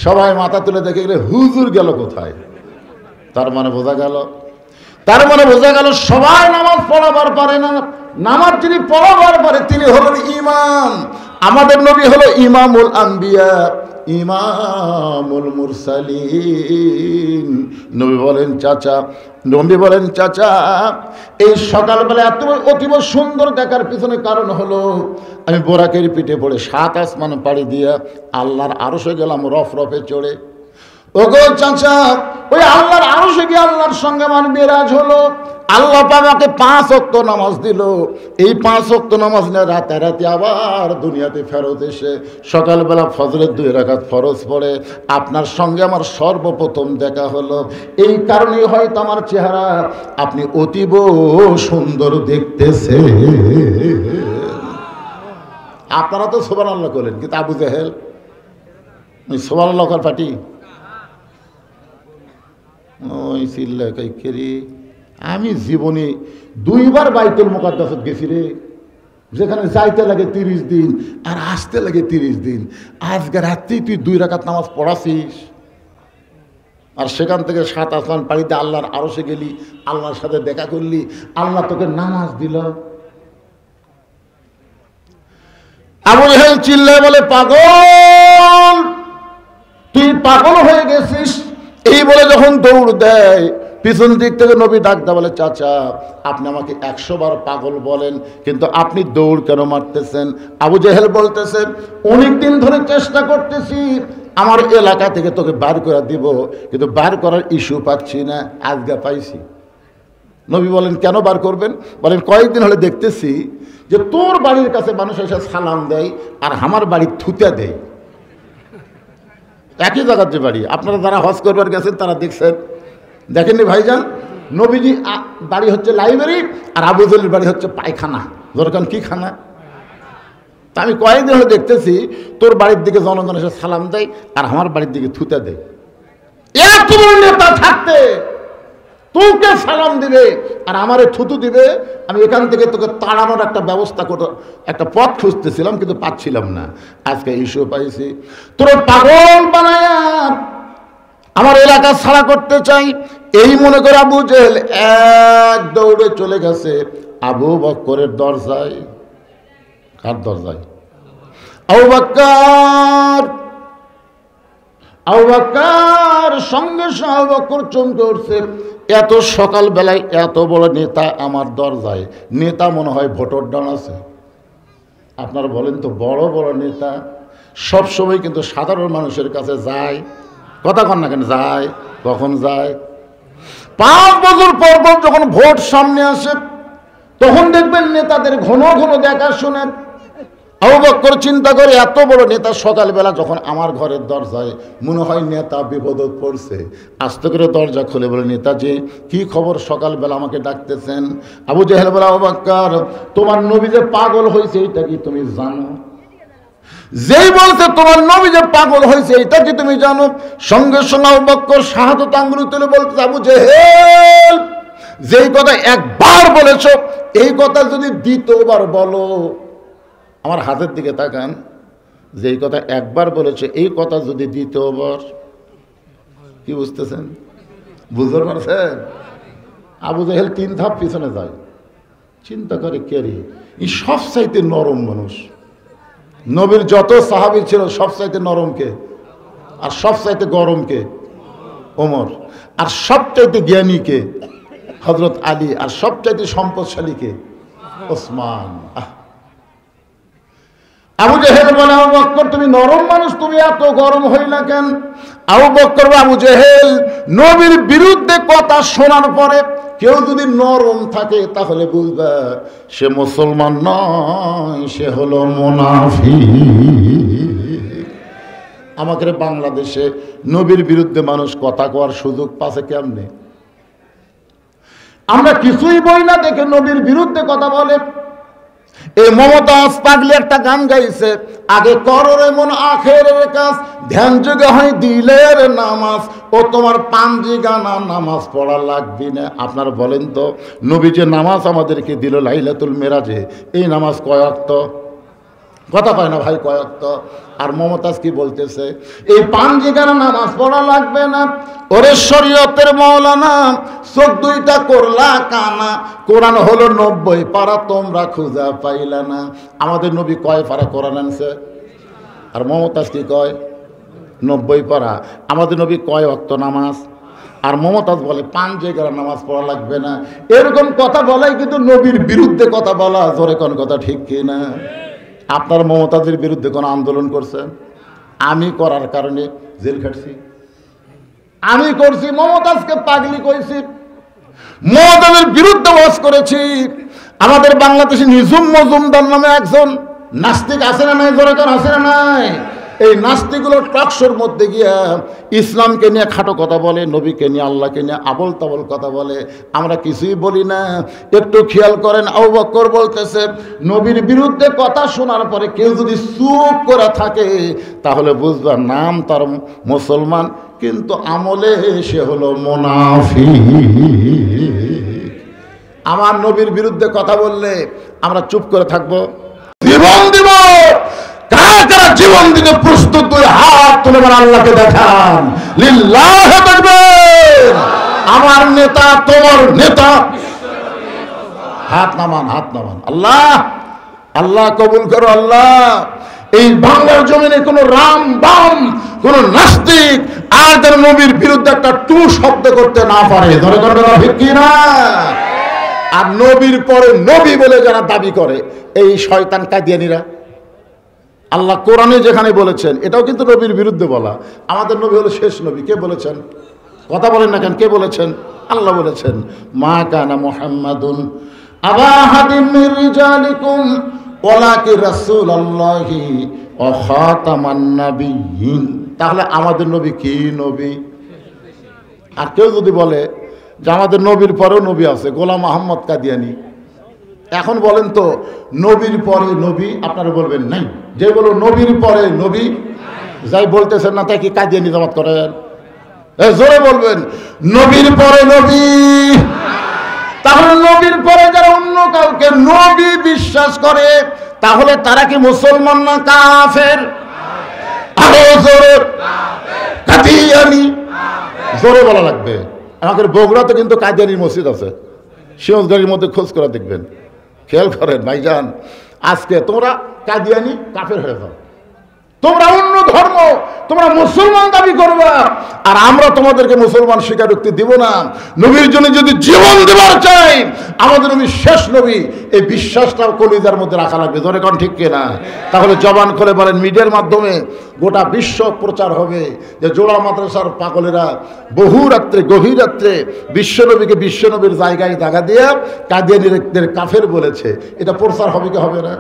সবাই মাথা তুলে দেখে গেলে হুজুর গেল কোথায়? তার মানে বোঝা গেল সবাই নামাজ পড়াবার পারে না। নামাজ যিনি পড়াবার পারে তিনি হলেন ইমাম। আমাদের নবী হলো ইমামুল আম্বিয়া, ইমামুল মুরসালিন। নবী বলেন চাচা এই সকালবেলা এত অতীব সুন্দর দেখার পিছনে কারণ হলো আমি বোরাকের পিঠে পড়ে 7 আসমান পাড়ি দিয়া আল্লাহর আরশে গেলাম রফে চড়ে। ওগো চাচা, ওই আল্লাহর আরশে গিয়ে আল্লাহর সঙ্গে আমার মেরাজ হলো। আল্লাহ আমাকে 5 ওয়াক্ত নামাজ দিল। এই 5 ওয়াক্ত নামাজ নিয়ে রাতারাতি আবার দুনিয়াতে ফেরত এসে সকালবেলা ফজরের 2 রাকাত ফরজ পড়ে আপনার সঙ্গে আমার সর্বপ্রথম দেখা হলো। এই কারণেই হয়তো আমার চেহারা আপনি অতীব সুন্দর দেখতেছে। আপনারা তো সুবহানাল্লাহ করলেন, কিন্তু আবু জেহেল সুবহানাল্লাহ কার পার্টি ওই চিল্লা কাইকেরি। আমি জীবনে 2 বার বাইতুল মুকাদ্দাসে গেছি রে, যেখানে যাইতে লাগে 30 দিন আর আসতে লাগে 30 দিন। আজকে রাত্রি তুই 2 রাকাত নামাজ পড়াছিস, আর সেখান থেকে 7 আসমান পাড়িতে আল্লাহর আরশে গেলি, আল্লাহর সাথে দেখা করলি, আল্লাহ তোকে নামাজ দিল। আবু জেহেল চিল্লায় বলে পাগল, তুই পাগল হয়ে গেছিস। এই বলে যখন দৌড় দেয়, পিছন দিক থেকে নবী ডাকতে বলে চাচা আপনি আমাকে 100 বার পাগল বলেন, কিন্তু আপনি দৌড় কেন মারতেছেন? আবু জেহেল বলতেছে অনেকদিন ধরে চেষ্টা করতেছি আমার এলাকা থেকে তোকে বার করে দিব, কিন্তু বার করার ইস্যু পাচ্ছি না, আজকে পাইছি। নবী বলেন কেন বার করবেন? বলেন কয়েকদিন হলে দেখতেছি যে তোর বাড়ির কাছে মানুষ এসে সালাম দেয় আর আমার বাড়ি থুতে দেয়। একই জায়গার যে বাড়ি, আপনারা যারা হজ করবার গেছেন তারা দেখছেন, দেখেননি ভাইজান? নবীজি বাড়ি হচ্ছে লাইব্রেরি আর আবু জেহেলের বাড়ি হচ্ছে পায়খানা। দরকার কি খানা? তা আমি কয়েকদিন হলে দেখতেছি তোর বাড়ির দিকে জনগণ এসে সালাম দেয় আর আমার বাড়ির দিকে থুতে দেয়। এত বড় নেতা থাকতে তোকে সালাম দিবে আর আমারে থুতু দিবে, আমি এখান থেকে তোকে তাড়ানোর একটা ব্যবস্থা করতে একটা পথ খুঁজতেছিলাম, কিন্তু পাচ্ছিলাম না। আজকে ইস্যু পাইছি, তোর পাগল বানায় আমার এলাকা ছাড়া করতে চাই। এই মনে করে আবু জেহেল এক দৌড়ে চলে গেছে আবু বকরের দরজায়। কার দরজায়? আবু বকর সঙ্গে আবু বকর চমকে উঠছে। এত সকাল বেলায় এত বড় নেতা আমার দরজায়। নেতা মনে হয় ভোটর ডান আছে। আপনারা বলেন তো, বড় বড় নেতা সবসময় কিন্তু সাধারণ মানুষের কাছে যায়। কথা কন না কেন? যায়। কখন যায়? 5 বছর পর পর যখন ভোট সামনে আসে তখন দেখবেন নেতাদের ঘন ঘন দেখা শোনেন। আবু বকর চিন্তা করে এত বড় নেতা সকালবেলা যখন আমার ঘরের দরজায়, মনে হয় নেতা বিপদে পড়ছে। আস্তে করে দরজা খুলে বলে নেতাজি কি খবর, সকালবেলা আমাকে ডাকতেছেন? আবু জেহেল বলে আবু বকর তোমার নবী যে পাগল হয়েছে এটা কি তুমি জানো? যেই বলছে তোমার নবী যে পাগল হয়েছে এটা কি তুমি জানো? সঙ্গে সঙ্গে আবু বকর শাহাদাত আঙ্গুল তুলে বলতে আবু জেহেল যেই কথা একবার বলেছো এই কথা যদি দ্বিতীয়বার বলো, আমার হাতের দিকে তাকান, যেই কথা একবার বলেছে এই কথা যদি দ্বিতীয়বার, কি বুঝতেছেন? বুঝতে পারছেন? আবু জেহেল 3 ধাপ পিছনে যায়, চিন্তা করে কে রে, এই সবচাইতে নরম মানুষ। নবীর যত সাহাবী ছিল সবচাইতে নরম কে? আর সবচাইতে গরম কে? ওমর। আর সবচাইতে জ্ঞানী কে? হযরত আলী। আর সবচাইতে সম্পদশালী কে? ওসমান। আবু জেহেল বলে আবু বকর তুমি নরম মানুষ, তুমি এত গরম হইলা কেন? আবু বকর আবু জেহেল নবীর বিরুদ্ধে কথা শোনার পরে কেউ যদি নরম থাকে তাহলে বুঝবে সে মুসলমান নয়, সে হলো মুনাফিক। আমাদের বাংলাদেশে নবীর বিরুদ্ধে মানুষ কথা কওয়ার সুযোগ পাচ্ছে কেমনে? আমরা কিছুই বই না দেখে নবীর বিরুদ্ধে কথা বলে। এই মমতাজ পাগলি একটা গান গাইছে, আগে করো রে মন আখেরের কাজ, ধ্যান যুগে হয় দিলের নামাজ, ও তোমার পাঞ্জি গানা নামাজ পড়া লাগবে না। আপনারা বলেন তো, নবী যে নামাজ আমাদেরকে দিল লাইলাতুল মেরাজে, এই নামাজ কয় ওয়াক্ত? কথা কয় না ভাই, কয় ওয়াক্ত? আর মমতাজ কি বলতেছে, এই পাঞ্জি গানা নামাজ পড়া লাগবে না। ওরে শরীয়তের মৌলানা, চোখ দুইটা করলা কানা, কোরআন হলো 90 পারা, তোমরা খুঁজা পাইলা না। আমাদের নবী কয় পারা কোরআন আনছে? আর মমতাজ কি কয়? 90 পারা। আমাদের নবী কয় ওয়াক্ত নামাজ? আর মমতাজ বলে পাঞ্জি গানা নামাজ পড়া লাগবে না। এরকম কথা বলাই কিন্তু নবীর বিরুদ্ধে কথা বলা। জোরে কোন কথা ঠিক কিনা? আপনার মমতাজের বিরুদ্ধে কোন আন্দোলন করছেন? আমি করার কারণে জেল খাটছি, আমি করছি। মমতাজকে পাগলি কইছি, মমতাজের বিরুদ্ধে ওয়াজ করেছি। আমাদের বাংলাদেশে নিঝুম মজুমদার নামে একজন নাস্তিক আছে না নাই? জোরে কোন আছে না নাই? এই নাস্তিকগুলো টকশোর মধ্যে গিয়া ইসলামকে নিয়ে খাটো কথা বলে, নবীকে নিয়ে আল্লাহকে নিয়ে আবল তাবল কথা বলে। আমরা কিছুই বলি না। একটু খেয়াল করেন, আবু বকর বলতেছে নবীর বিরুদ্ধে কথা শোনার পরে কেউ যদি চুপ করে থাকে তাহলে বুঝবা নাম তার মুসলমান, কিন্তু আমলে সে হলো মুনাফিক। আমার নবীর বিরুদ্ধে কথা বললে আমরা চুপ করে থাকবো? জীবন দিব। কারা কারা জীবন দিতে প্রস্তুত? দুই হাত তুলে আল্লাহকে দেখান, লিল্লাহ তাকবীর। আমার নেতা, তোমার নেতা, হাত নামান, হাত নামান। আল্লাহ আল্লাহ কবুল করো আল্লাহ। এই বাংলার জমিনে কোন রাম বাম, কোন নাস্তিক আর যেন নবীর বিরুদ্ধে একটা টু শব্দ করতে না পারে। ধরে ধরে ঠিক কিনা? আর নবীর পরে নবী বলে যারা দাবি করে, এই শয়তান কাদিয়ানীরা, আল্লাহ কোরআনে যেখানে বলেছেন এটাও কিন্তু নবীর বিরুদ্ধে বলা। আমাদের নবী হলো শেষ নবী। কে বলেছেন? কথা বলেন না কেন? কে বলেছেন? আল্লাহ বলেছেন, মা কানা মুহাম্মাদুন আবা আহাদিম মির রিজালিকুম ওয়ালাকিন রাসূলুল্লাহি ওয়া খাতামান নাবিয়্যিন। তাহলে আমাদের নবী কি নবী? আর কেউ যদি বলে যে আমাদের নবীর পরেও নবী আছে, গোলাম আহমদ কাদিয়ানী, এখন বলেন তো নবীর পরে নবী? আপনারা বলবেন নাই। যে বলো নবীর পরে নবী, যাই বলতেছেন না তাই কি কাদিয়ানী জামাত করেন? জোরে বলবেন নবীর পরে নবী। তাহলে নবীর পরে যারা অন্য কাউকে নবী বিশ্বাস করে তাহলে তারা কি মুসলমান না কাফের? আরো জোরে কাদিয়ানী, জোরে বলা লাগবে। আমাদের বগুড়াতে কিন্তু কাদিয়ানীর মসজিদ আছে, সিংহগাড়ির মধ্যে খোঁজ করে দেখবেন। খেয়াল করেন ভাইজান, আজকে তোমরা কাদিয়ানী কাফের হয়ে যাও, তোমরা অন্য ধর্ম, তোমরা মুসলমান দাবি করবা, আর আমরা তোমাদেরকে মুসলমান স্বীকারোক্তি দিব না। নবীর জন্য যদি জীবন দেওয়ার চাই, আমাদের নবী শেষ নবী, এই বিশ্বাসটা কলিজার মধ্যে রাখা লাগবে। ধরে কোন ঠিক কিনা? তাহলে জবান খুলে বলেন, মিডিয়ার মাধ্যমে গোটা বিশ্ব প্রচার হবে যে জোড়া মাদ্রাসার পাগলেরা বহু রাত্রে, গভীর রাত্রে বিশ্বনবীকে বিশ্বনবীর জায়গায় জায়গা দিয়ে কাদিয়ানীদের কাফের বলেছে। এটা প্রচার হবে কি হবে না?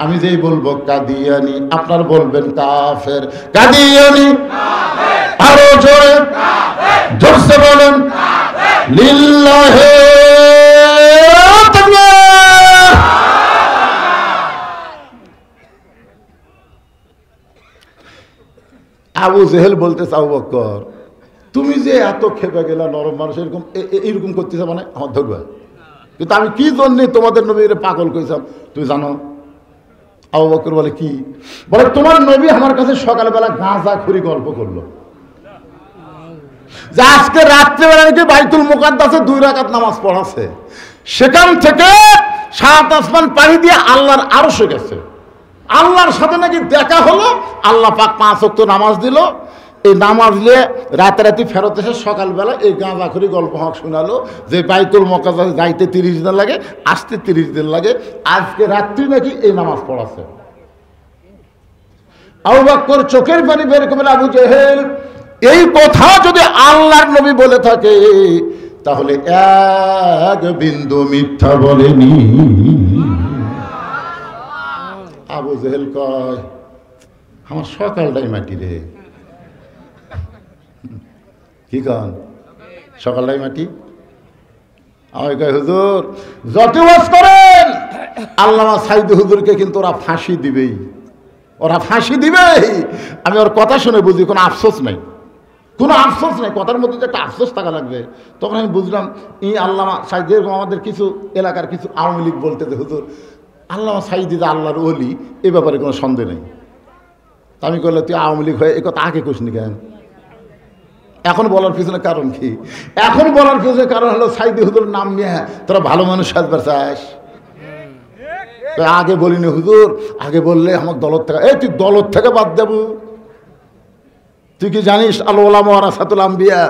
আমি যেই বলবো কাদিয়ানী, আপনার বলবেন কাফের। কাদিয়ানী আরো জোরে জোরসে বলেন লিল্লাহে তাকবীর। আবু জেহেল বলতেছে, আবু বকর তুমি যে এত খেপে গেলা, নরম মানুষ এরকম এইরকম করতেছে, মানে আমার ধরবা। কিন্তু আমি কি জন্য তোমাদের নবীর পাগল কইলাম তুই জানো? আবু বকর বলে কি? বলে তোমার নবী আমার কাছে সকালবেলা গাঁজা খুরি গল্প করলো যে আজকে রাত্রেবেলা নাকি বাইতুল মুকাদ্দাসে 2 রাকাত নামাজ পড়াছে, সেখান থেকে 7 আসমান পাড়ি দিয়ে আল্লাহর আরশে গেছে, আল্লাহর সাথে নাকি দেখা হলো, আল্লাহ পাক 5 ওয়াক্ত নামাজ দিল। এই নামাজ নিয়ে রাতারাতি ফেরত এসে সকালবেলা এই গাঁজাখুরি গল্প হক শোনালো যে বাইতুল মুকাদ্দাস যাইতে 30 দিন লাগে, আসতে 30 দিন লাগে, আজকে রাত্রি নাকি এই নামাজ পড়াছে। আবু বকর চোখের পানি বের করে, আবু জেহেল এই কথা যদি আল্লাহর নবী বলে থাকে তাহলে এক বিন্দু মিথ্যা বলেনি। আবু জেহেল কয় আমার সকালটাই মাটি রে। কি কন সকালটাই মাটি? আমি কই হুজুর যত ওয়াজ করেন আল্লামা সাইদ হুজুরকে কিন্তু ওরা ফাঁসি দিবেই, ওরা ফাঁসি দিবেই। আমি ওর কথা শুনে বুঝি কোনো আফসোস নাই, কোনো আফসোস নাই, কথার মধ্যে যে একটা আফসোস থাকা লাগবে। তখন আমি বুঝলাম এই আল্লামা সাইদ, যেরকম আমাদের কিছু এলাকার কিছু আওয়ামী লীগ বলতে যে হুজুর আল্লামা সাইদ যে আল্লাহর ওলি, এ ব্যাপারে কোনো সন্দেহ নেই। আমি করলে তুই আওয়ামী লীগ হয়ে এ কথা আগে কইসনি কেন? এখন বলার পিছনে কারণ কি? এখন বলার পিছনে কারণ হলো সাইদি হুজুর নাম নিয়ে তোরা ভালো মানুষ সাজবার চাস। আগে বলিনি হুজুর, আগে বললে আমার দলত থেকে, এই তুই দলত থেকে বাদ দেব। তুই কি জানিস আল উলামা ওয়ারাসাতুল আম্বিয়া,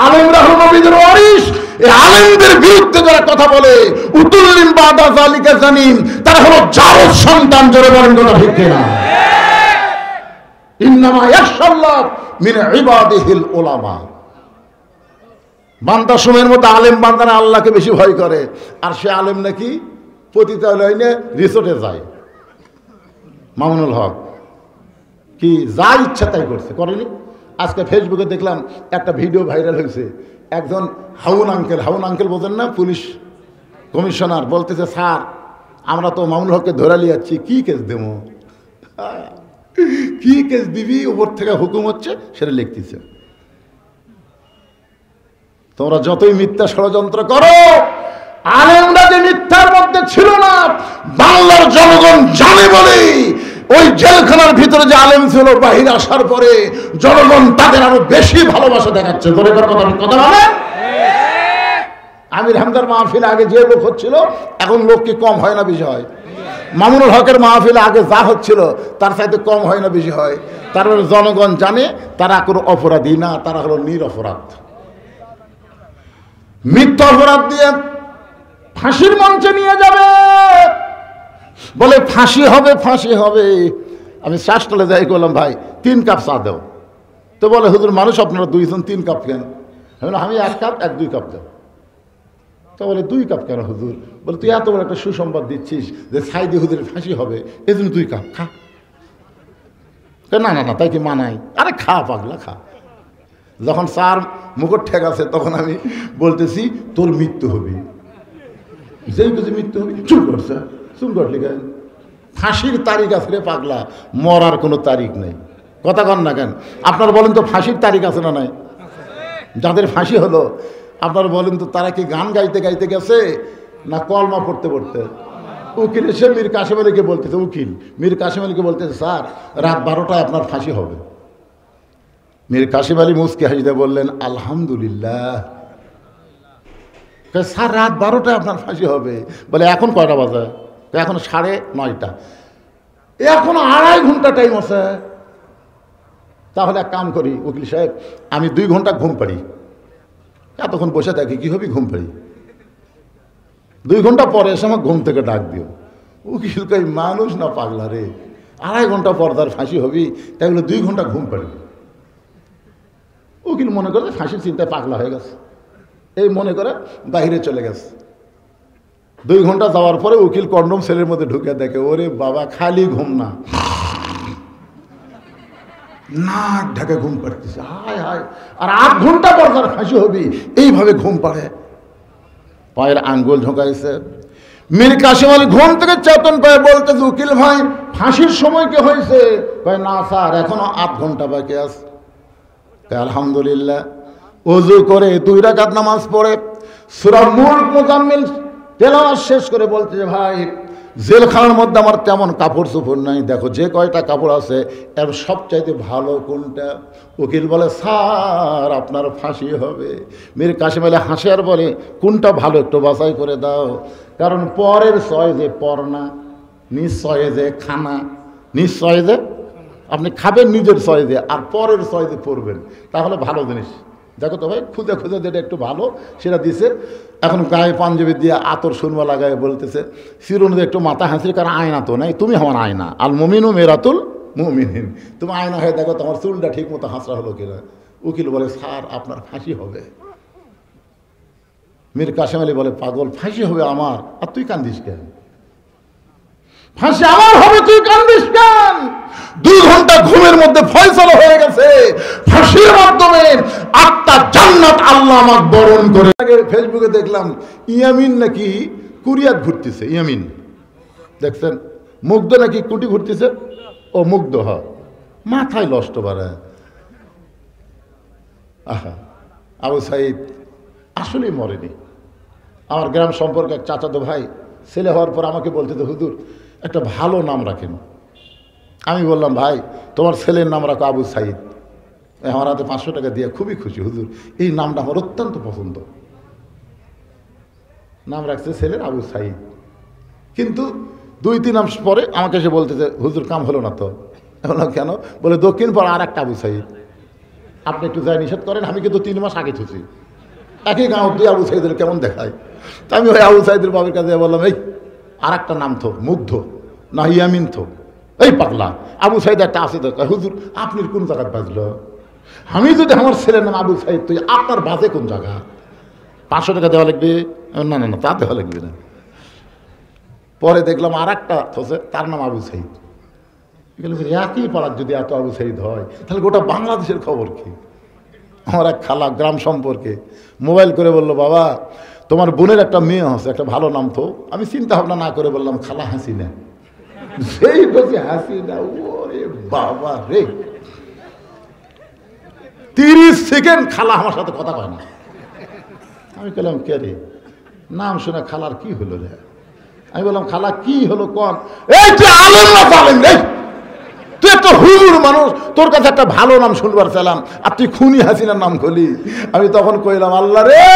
আলেমরা হলো নবীদের ওয়ারিস। এই আলেমদের বিরুদ্ধে যারা কথা বলে উতুল্লিম বাদা যালিকা জানিম, তারা হলো জারদ সন্তান। জোরে বলেন কথা ঠিক কিনা? ইন্নামা ইয়াখশাল্লাহ মিন ইবাদিহিল উলামা। বান্দা সময়ের মধ্যে আলেম বান্দারা আল্লাহকে বেশি ভয় করে, আর সে আলেম নাকি পতিতালয় নিয়ে রিসোর্টে যায়। মামুনুল হক কি যা ইচ্ছা তাই করছে, করেনি? আজকে ফেসবুকে দেখলাম একটা ভিডিও ভাইরাল হয়েছে, একজন হাউন আঙ্কেল বোঝেন না, পুলিশ কমিশনার, বলতেছে স্যার আমরা তো মামুনুল হককে ধরে নিয়ে যাচ্ছি, কি কেস দেবো, কি কেস দিবি, উপর থেকে হুকুম হচ্ছে সেটা লিখতেছে। তোমরা যতই মিথ্যা ষড়যন্ত্র করো, আলেমরা যে মিথ্যার মধ্যে ছিল না বাংলার জনগণ জানে বলে ওই জেলখানার ভিতরে যে আলেম ছিল, বাহিরে আসার পরে জনগণ তাদের আরো বেশি ভালোবাসা দেখাচ্ছে। কথা বলে আমির হামদার মাহফিল আগে যে লোক হচ্ছিল, এখন লোক কি কম হয় না বেশি হয়? মামুনুল হকের মাহফিলে আগে যা হচ্ছিল তার চাইতে কম হয় না বেশি হয়? তারপরে জনগণ জানে তারা কোনো অপরাধী না, তারা হলো নিরপরাধ। মিথ্যা অপরাধ দিয়ে ফাঁসির মঞ্চে নিয়ে যাবে, বলে ফাঁসি হবে ফাঁসি হবে। আমি শ্বাসতলে যাই করলাম ভাই 3 কাপ চা দাও। তো বলে হুজুর মানুষ আপনারা 2 জন 3 কাপ কেন? আমি 1 কাপ 1-2 কাপ দাও। তো বলে 2 কাপ কেন হুজুর? বলে তুই এত বড় একটা সুসংবাদ দিচ্ছিস যে সাইদি হুজুরের ফাঁসি হবে, এই জন্য 2 কাপ খা। না না না তাই কি মানাই? আরে খা পাগলা খা। যখন স্যার মুখর ঠেক আছে তখন আমি বলতেছি তোর মৃত্যু হবে, যেই কিছু মৃত্যু হবে। চুপ করছে, চুপ করলি কেন? ফাঁসির তারিখ আছে রে পাগলা, মরার কোনো তারিখ নেই। কথা কন না কেন? আপনারা বলেন তো ফাঁসির তারিখ আছে না নাই? যাদের ফাঁসি হলো আপনারা বলেন তো তারা কি গান গাইতে গাইতে গেছে না কলমা পড়তে পড়তে? উকিল এসে মীর কাসেম আলীকে বলতেছে, উকিল মীর কাসেম আলীকে বলতেছে স্যার রাত 12টায় আপনার ফাঁসি হবে। মীর কাসেম আলী মুস্কি হাসিতে বললেন আলহামদুলিল্লাহ। স্যার রাত 12টায় আপনার ফাঁসি হবে? বলে এখন কয়টা বাজে? এখন 9:30। এখন 2.5 ঘন্টা টাইম আছে। তাহলে এক কাম করি উকিল সাহেব, আমি 2 ঘন্টা ঘুম পাড়ি, এতক্ষণ বসে থাকি কি হবে, ঘুম পাড়ি, 2 ঘন্টা পরে এসে আমার ঘুম থেকে ডাক দিও। উকিল কই মানুষ না পাগলা রে, 2.5 ঘন্টা পর তার ফাঁসি হবি, তাই বলে 2 ঘন্টা ঘুম পাড়ি। উকিল মনে করে ফাঁসির চিন্তায় পাগলা হয়ে গেছে, এই মনে করে বাইরে চলে গেছে। 2 ঘন্টা যাওয়ার পরে উকিল কন্ডম সেলের মধ্যে ঢুকে দেখে ওরে বাবা খালি ঘুম না, নাক ঢাকে ঘুম পাড়তেছে, হায় হায়। আর 8 ঘন্টা পর তার ফাঁসি হবি, এইভাবে ঘুম পাড়ে, পায়ের আঙ্গুল ঢোকাইছে। মীর কাসেম আলী ঘুম থেকে চেতন পায়, বলতেছে উকিল ভাই ফাঁসির সময় কি হয়েছে? ভাই না স্যার এখনো 8 ঘন্টা বাকি আছে। আলহামদুলিল্লাহ। ওযু করে 2 রাকাত নামাজ পড়ে সূরা মুলক মুজাম্মিল তেলাওয়াত শেষ করে বলতেছে ভাই জেলখানার মধ্যে আমার তেমন কাপড় চোপড় নাই, দেখো যে কয়টা কাপড় আছে এর সবচাইতে ভালো কোনটা? উকিল বলে স্যার আপনার ফাঁসি হবে। মীর কাসেম আলী হাসে আর বলে কোনটা ভালো একটু বাছাই করে দাও, কারণ পরের চয়েজে পর না, নিশ্চয়ে যে খানা, নিশ্চয়ে যে আপনি খাবেন নিজের চয়েজে, আর পরের চয়েজে পড়বেন, তাহলে ভালো জিনিস। দেখো তো ভাই খুঁজে খুঁজে যেটা একটু ভালো সেটা দিছে। এখন গায়ে পাঞ্জাবি দিয়ে আতর সুরমা লাগায় বলতেছে চিরুন একটু মাথা হাসির, কারণ আয়না তো নাই, তুমি আমার আয়না, আল মুমিনু মেরাতুল মুমিনিন, তুমি আয়না হয়ে দেখো তোমার চুলটা ঠিক মতো হাসরা হলো কিনা। উকিল বলে স্যার আপনার ফাঁসি হবে। মীর কাসেম আলী বলে, পাগল, ফাঁসি হবে আমার, আর তুই কান্দিস কেন? ফাঁসি আমার হবে, তুই কান্দিস কেন? 2 ঘন্টা ঘুমের মধ্যে ফয়সালা হয়ে গেছে, ফাঁসির মাধ্যমে 8টা জান্নাত আল্লাহ আমাকে বরণ করে। আগে ফেসবুকে দেখলাম ইয়ামিন নাকি কুরিয়াত ঘুরতেছে। ইয়ামিন দেখছেন? মুগ্ধ নাকি কুটি ঘুরতেছে। ও মুগ্ধ, হ, মাথায় নষ্ট বাড়ে। আহা, আবু সাইদ আসলেই মরেনি। আমার গ্রাম সম্পর্কে এক চাচাতো ভাই ছেলে হওয়ার পর আমাকে বলতে, তো হুজুর একটা ভালো নাম রাখেন। আমি বললাম, ভাই তোমার ছেলের নাম রাখো আবু সাইদ। আমার হাতে 500 টাকা দিয়ে খুবই খুশি, হুজুর এই নামটা আমার অত্যন্ত পছন্দ। নাম রাখছে ছেলের আবু সাইদ। কিন্তু 2-3 মাস পরে আমাকে এসে বলতেছে, হুজুর কাম হলো না তো। বললাম কেন? বলে দক্ষিণ পাড়া আর একটা আবু সাইদ, আপনি একটু যাই নিষেধ করেন। আমি কিন্তু 3 মাস আগে থুছি, একই গাঁও 2 আবু সাইদের কেমন দেখায়। তা আমি ওই আবু সাইদের বাবার কাছে বললাম, এই আর একটা নাম থো, মুগ্ধ না ইয়ামিন থো। এই পাগলা, আবু সাইদ একটা আছে দরকার। হুজুর আপনি কোন জায়গায় বাজলো? আমি যদি আমার ছেলের নাম আবু সাইদ, তুই আপনার বাজে কোন জায়গা? 500 টাকা দেওয়া লাগবে? না না না, তা দেওয়া লাগবে না। পরে দেখলাম আর একটা থসে, তার নাম আবু সাইদ। একই পাড়ার যদি এত আবু সাইদ হয়, তাহলে গোটা বাংলাদেশের খবর কি? আমার এক খালা গ্রাম সম্পর্কে মোবাইল করে বললো, বাবা তোমার বোনের একটা মেয়ে আছে, একটা ভালো নাম তো। আমি চিন্তা ভাবনা না করে বললাম, খালা হাসিনা। সেই বলছি হাসিনা, ওরে বাবা রে, 30 সেকেন্ড খালা আমার সাথে কথা কয় না। আমি বললাম, কে রে? নাম শুনে খালার কি হলো রে? আমি বললাম, খালা কি হলো কন? এই তুই আলেম না জালেম রে? তুই একটা হুজুর মানুষ, তোর কাছে একটা ভালো নাম শুনবার চাইলাম, আর তুই খুনি হাসিনার নাম খলি। আমি তখন কইলাম, আল্লাহ রে,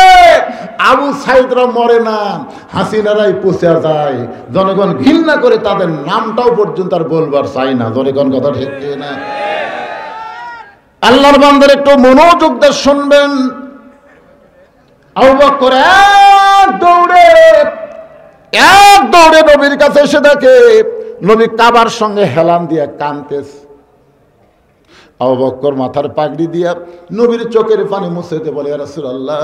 আবু সাইদরা মরে না, হাসিনারাই পচে যায়। জনগণ ঘৃণা করে তাদের নামটাও পর্যন্ত আর বলবার চাই না। জনগণ কথা ঠিক না? আল্লাহর বান্দার একটু মনোযোগ দিয়ে শুনবেন। আবু বকর এক দৌড়ে নবীর কাছে এসে দেখে নবী কাবার সঙ্গে হেলান দিয়ে কাঁদতেছে। আবু বকর মাথার পাগড়ি দিয়া নবীর চোখের পানি মুছে দিয়ে বলে, ইয়া রাসূলুল্লাহ,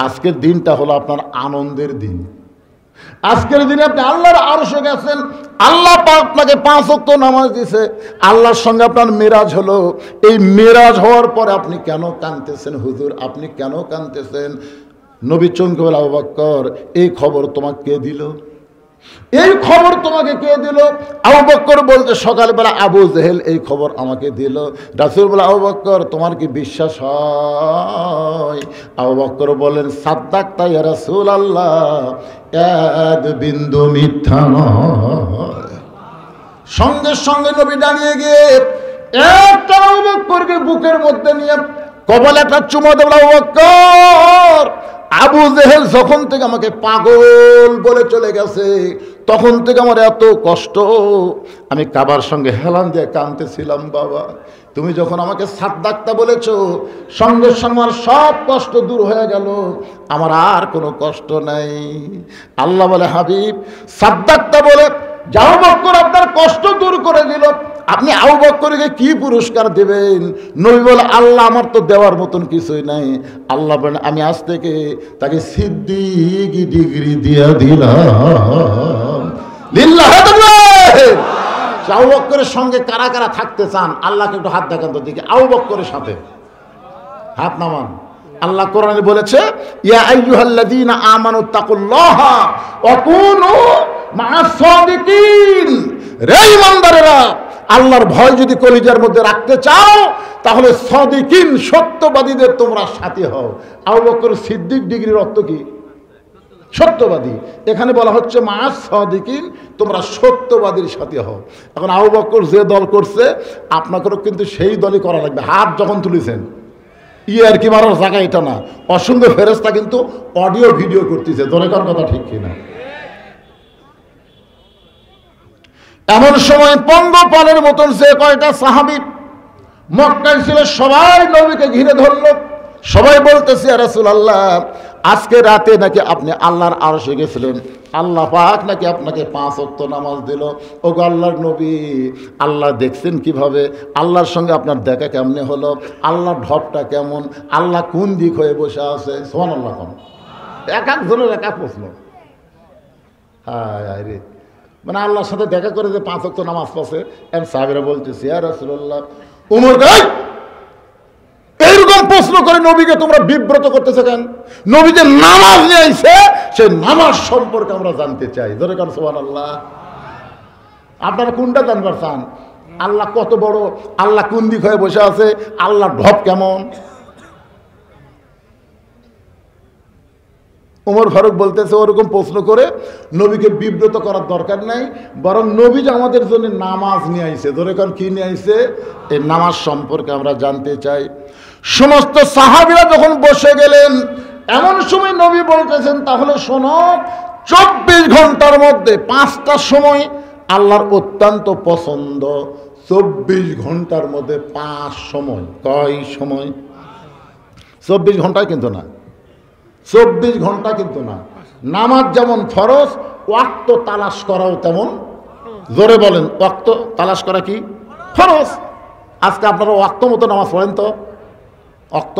আজকের দিনটা হলো আপনার আনন্দের দিন। আজকের দিনে আপনি আল্লাহর আরশে গেছেন, আল্লাহ পাক আপনাকে 5 ওয়াক্ত নামাজ দিয়েছে, আল্লাহর সঙ্গে আপনার মেরাজ হলো। এই মেরাজ হওয়ার পরে আপনি কেন কাঁদতেছেন হুজুর? আপনি কেন কাঁদতেছেন? নবী চমকে বলে, আবু বকর, এই খবর তোমাকে কে দিল? এই খবর তোমাকে কে দিল? আবু বকর বলতে, সকালবেলা আবু জেহেল এই খবর আমাকে দিল। রাসূল বলে, আবু বকর তোমার কি বিশ্বাস হয়? আবু বকর বলেন, সাদ্দাকতা ইয়া রাসূলুল্লাহ, এক বিন্দু মিথ্যা নয়। সঙ্গে সঙ্গে নবী দাঁড়িয়ে গিয়ে একটা আবু বকরকে বুকের মধ্যে নিয়ে কপালে একটা চুমা দেন। আবু বকর, আবু জেহেল যখন থেকে আমাকে পাগল বলে চলে গেছে, তখন থেকে আমার এত কষ্ট, আমি কাবার সঙ্গে হেলান দিয়ে কাঁদতেছিলাম। বাবা তুমি যখন আমাকে সাদ্দাকতা বলেছো, সঙ্গে সঙ্গে আমার সব কষ্ট দূর হয়ে গেল, আমার আর কোনো কষ্ট নাই। আল্লাহ বলে, হাবিব সাদ্দাকতা বলে আবু বকর আপনার কষ্ট দূর করে দিল, আপনি আবু বকরকে কি পুরস্কার দেবেন? নবী বলে, আল্লাহ আমার তো দেওয়ার মতন কিছুই নাই। আল্লাহ বলেন, আমি আজ থেকে তাকে সিদ্দিক ডিগ্রি দিয়ে দিলাম। লিল্লাহি আবু বকরের সঙ্গে কারা কারা থাকতে চান? আল্লাহকে একটু হাত দেখান তো দেখি। আবু বকরের সাথে হাত নামান। আল্লাহ কোরআনে বলেছে, ইয়া আইয়ুহাল্লাযীনা আমানু তাকুল্লাহা ওয়া কুনু মা'আস সাদিকিন। রে ঈমানদারেরা, আল্লাহর ভয় যদি কলিজার মধ্যে রাখতে চাও, তাহলে সাদিকিন, সত্যবাদীদের তোমরা সাথী হও। আবু বকর সিদ্দিক ডিগ্রির অর্থ কি? সত্যবাদী। এখানে বলা হচ্ছে মা'আস সাদিকিন, তোমরা সত্যবাদীর সাথে হও। এখন আবু বকর যে দল করছে, আপনাদেরও কিন্তু সেই দলই করা লাগবে। হাত যখন তুলেছেন, আর কি মারার জায়গা এটা না। অসংখ্য ফেরেশতা কিন্তু অডিও ভিডিও করতেছে। দরকার কথা ঠিক কিনা? এমন সময় পঙ্গপালের মতন যে কয়টা সাহাবী মক্কায় ছিল, সবাই নবীকে ঘিরে ধরল। সবাই বলতেছে, ইয়া রাসূলুল্লাহ, আজকে রাতে নাকি আপনি আল্লাহর আরশে গেছিলেন, আল্লাহ পাক নাকি আপনাকে 5 ওয়াক্ত নামাজ দিল। ও গো আল্লাহর নবী, আল্লাহ দেখছেন কিভাবে? আল্লাহর সঙ্গে আপনার দেখা কেমনে হলো? আল্লাহর ঢপটা কেমন? আল্লাহ কোন দিক হয়ে বসে আছে? সুবহানাল্লাহ। এক একজনের এক এক প্রশ্ন। হায় রে, মানে আল্লাহর সাথে দেখা করে যে 5 ওয়াক্ত নামাজ পড়ছে, এম সাহাবীরা বলতেছে ইয়া রাসূলুল্লাহ, ওমর ভাই এইরকম প্রশ্ন করে নবীকে তোমরা বিব্রত করতেছে কেন? নবী যে নামাজ নিয়ে আইছে সেই নামাজ সম্পর্কে আমরা জানতে চাই। ধরে কারণ সুবহানাল্লাহ। আপনারা কোনটা জানবার চান? আল্লাহ কত বড়, আল্লাহ কোন দিক হয়ে বসে আছে, আল্লাহ ঢপ কেমন? ওমর ফারুক বলতেছে ওরকম প্রশ্ন করে নবীকে বিব্রত করার দরকার নাই, বরং নবী যে আমাদের জন্য নামাজ নিয়ে আইছে, ধরে কারণ কি নিয়ে আইছে, এই নামাজ সম্পর্কে আমরা জানতে চাই। সমস্ত সাহাবীরা যখন বসে গেলেন, এমন সময় নবী বলতেছেন তাহলে শোনো, 24 ঘন্টার মধ্যে 5টা সময় আল্লাহর অত্যন্ত পছন্দ। 24 ঘন্টার মধ্যে 5 সময়। কয় সময়? 24 ঘন্টায় কিন্তু না, 24 ঘন্টা কিন্তু না। নামাজ যেমন ফরজ, ওয়াক্ত তালাশ করাও তেমন। জোরে বলেন, ওয়াক্ত তালাশ করা কি ফরজ? আজকে আপনারা ওয়াক্ত মতো নামাজ পড়েন তো? ওয়াক্ত,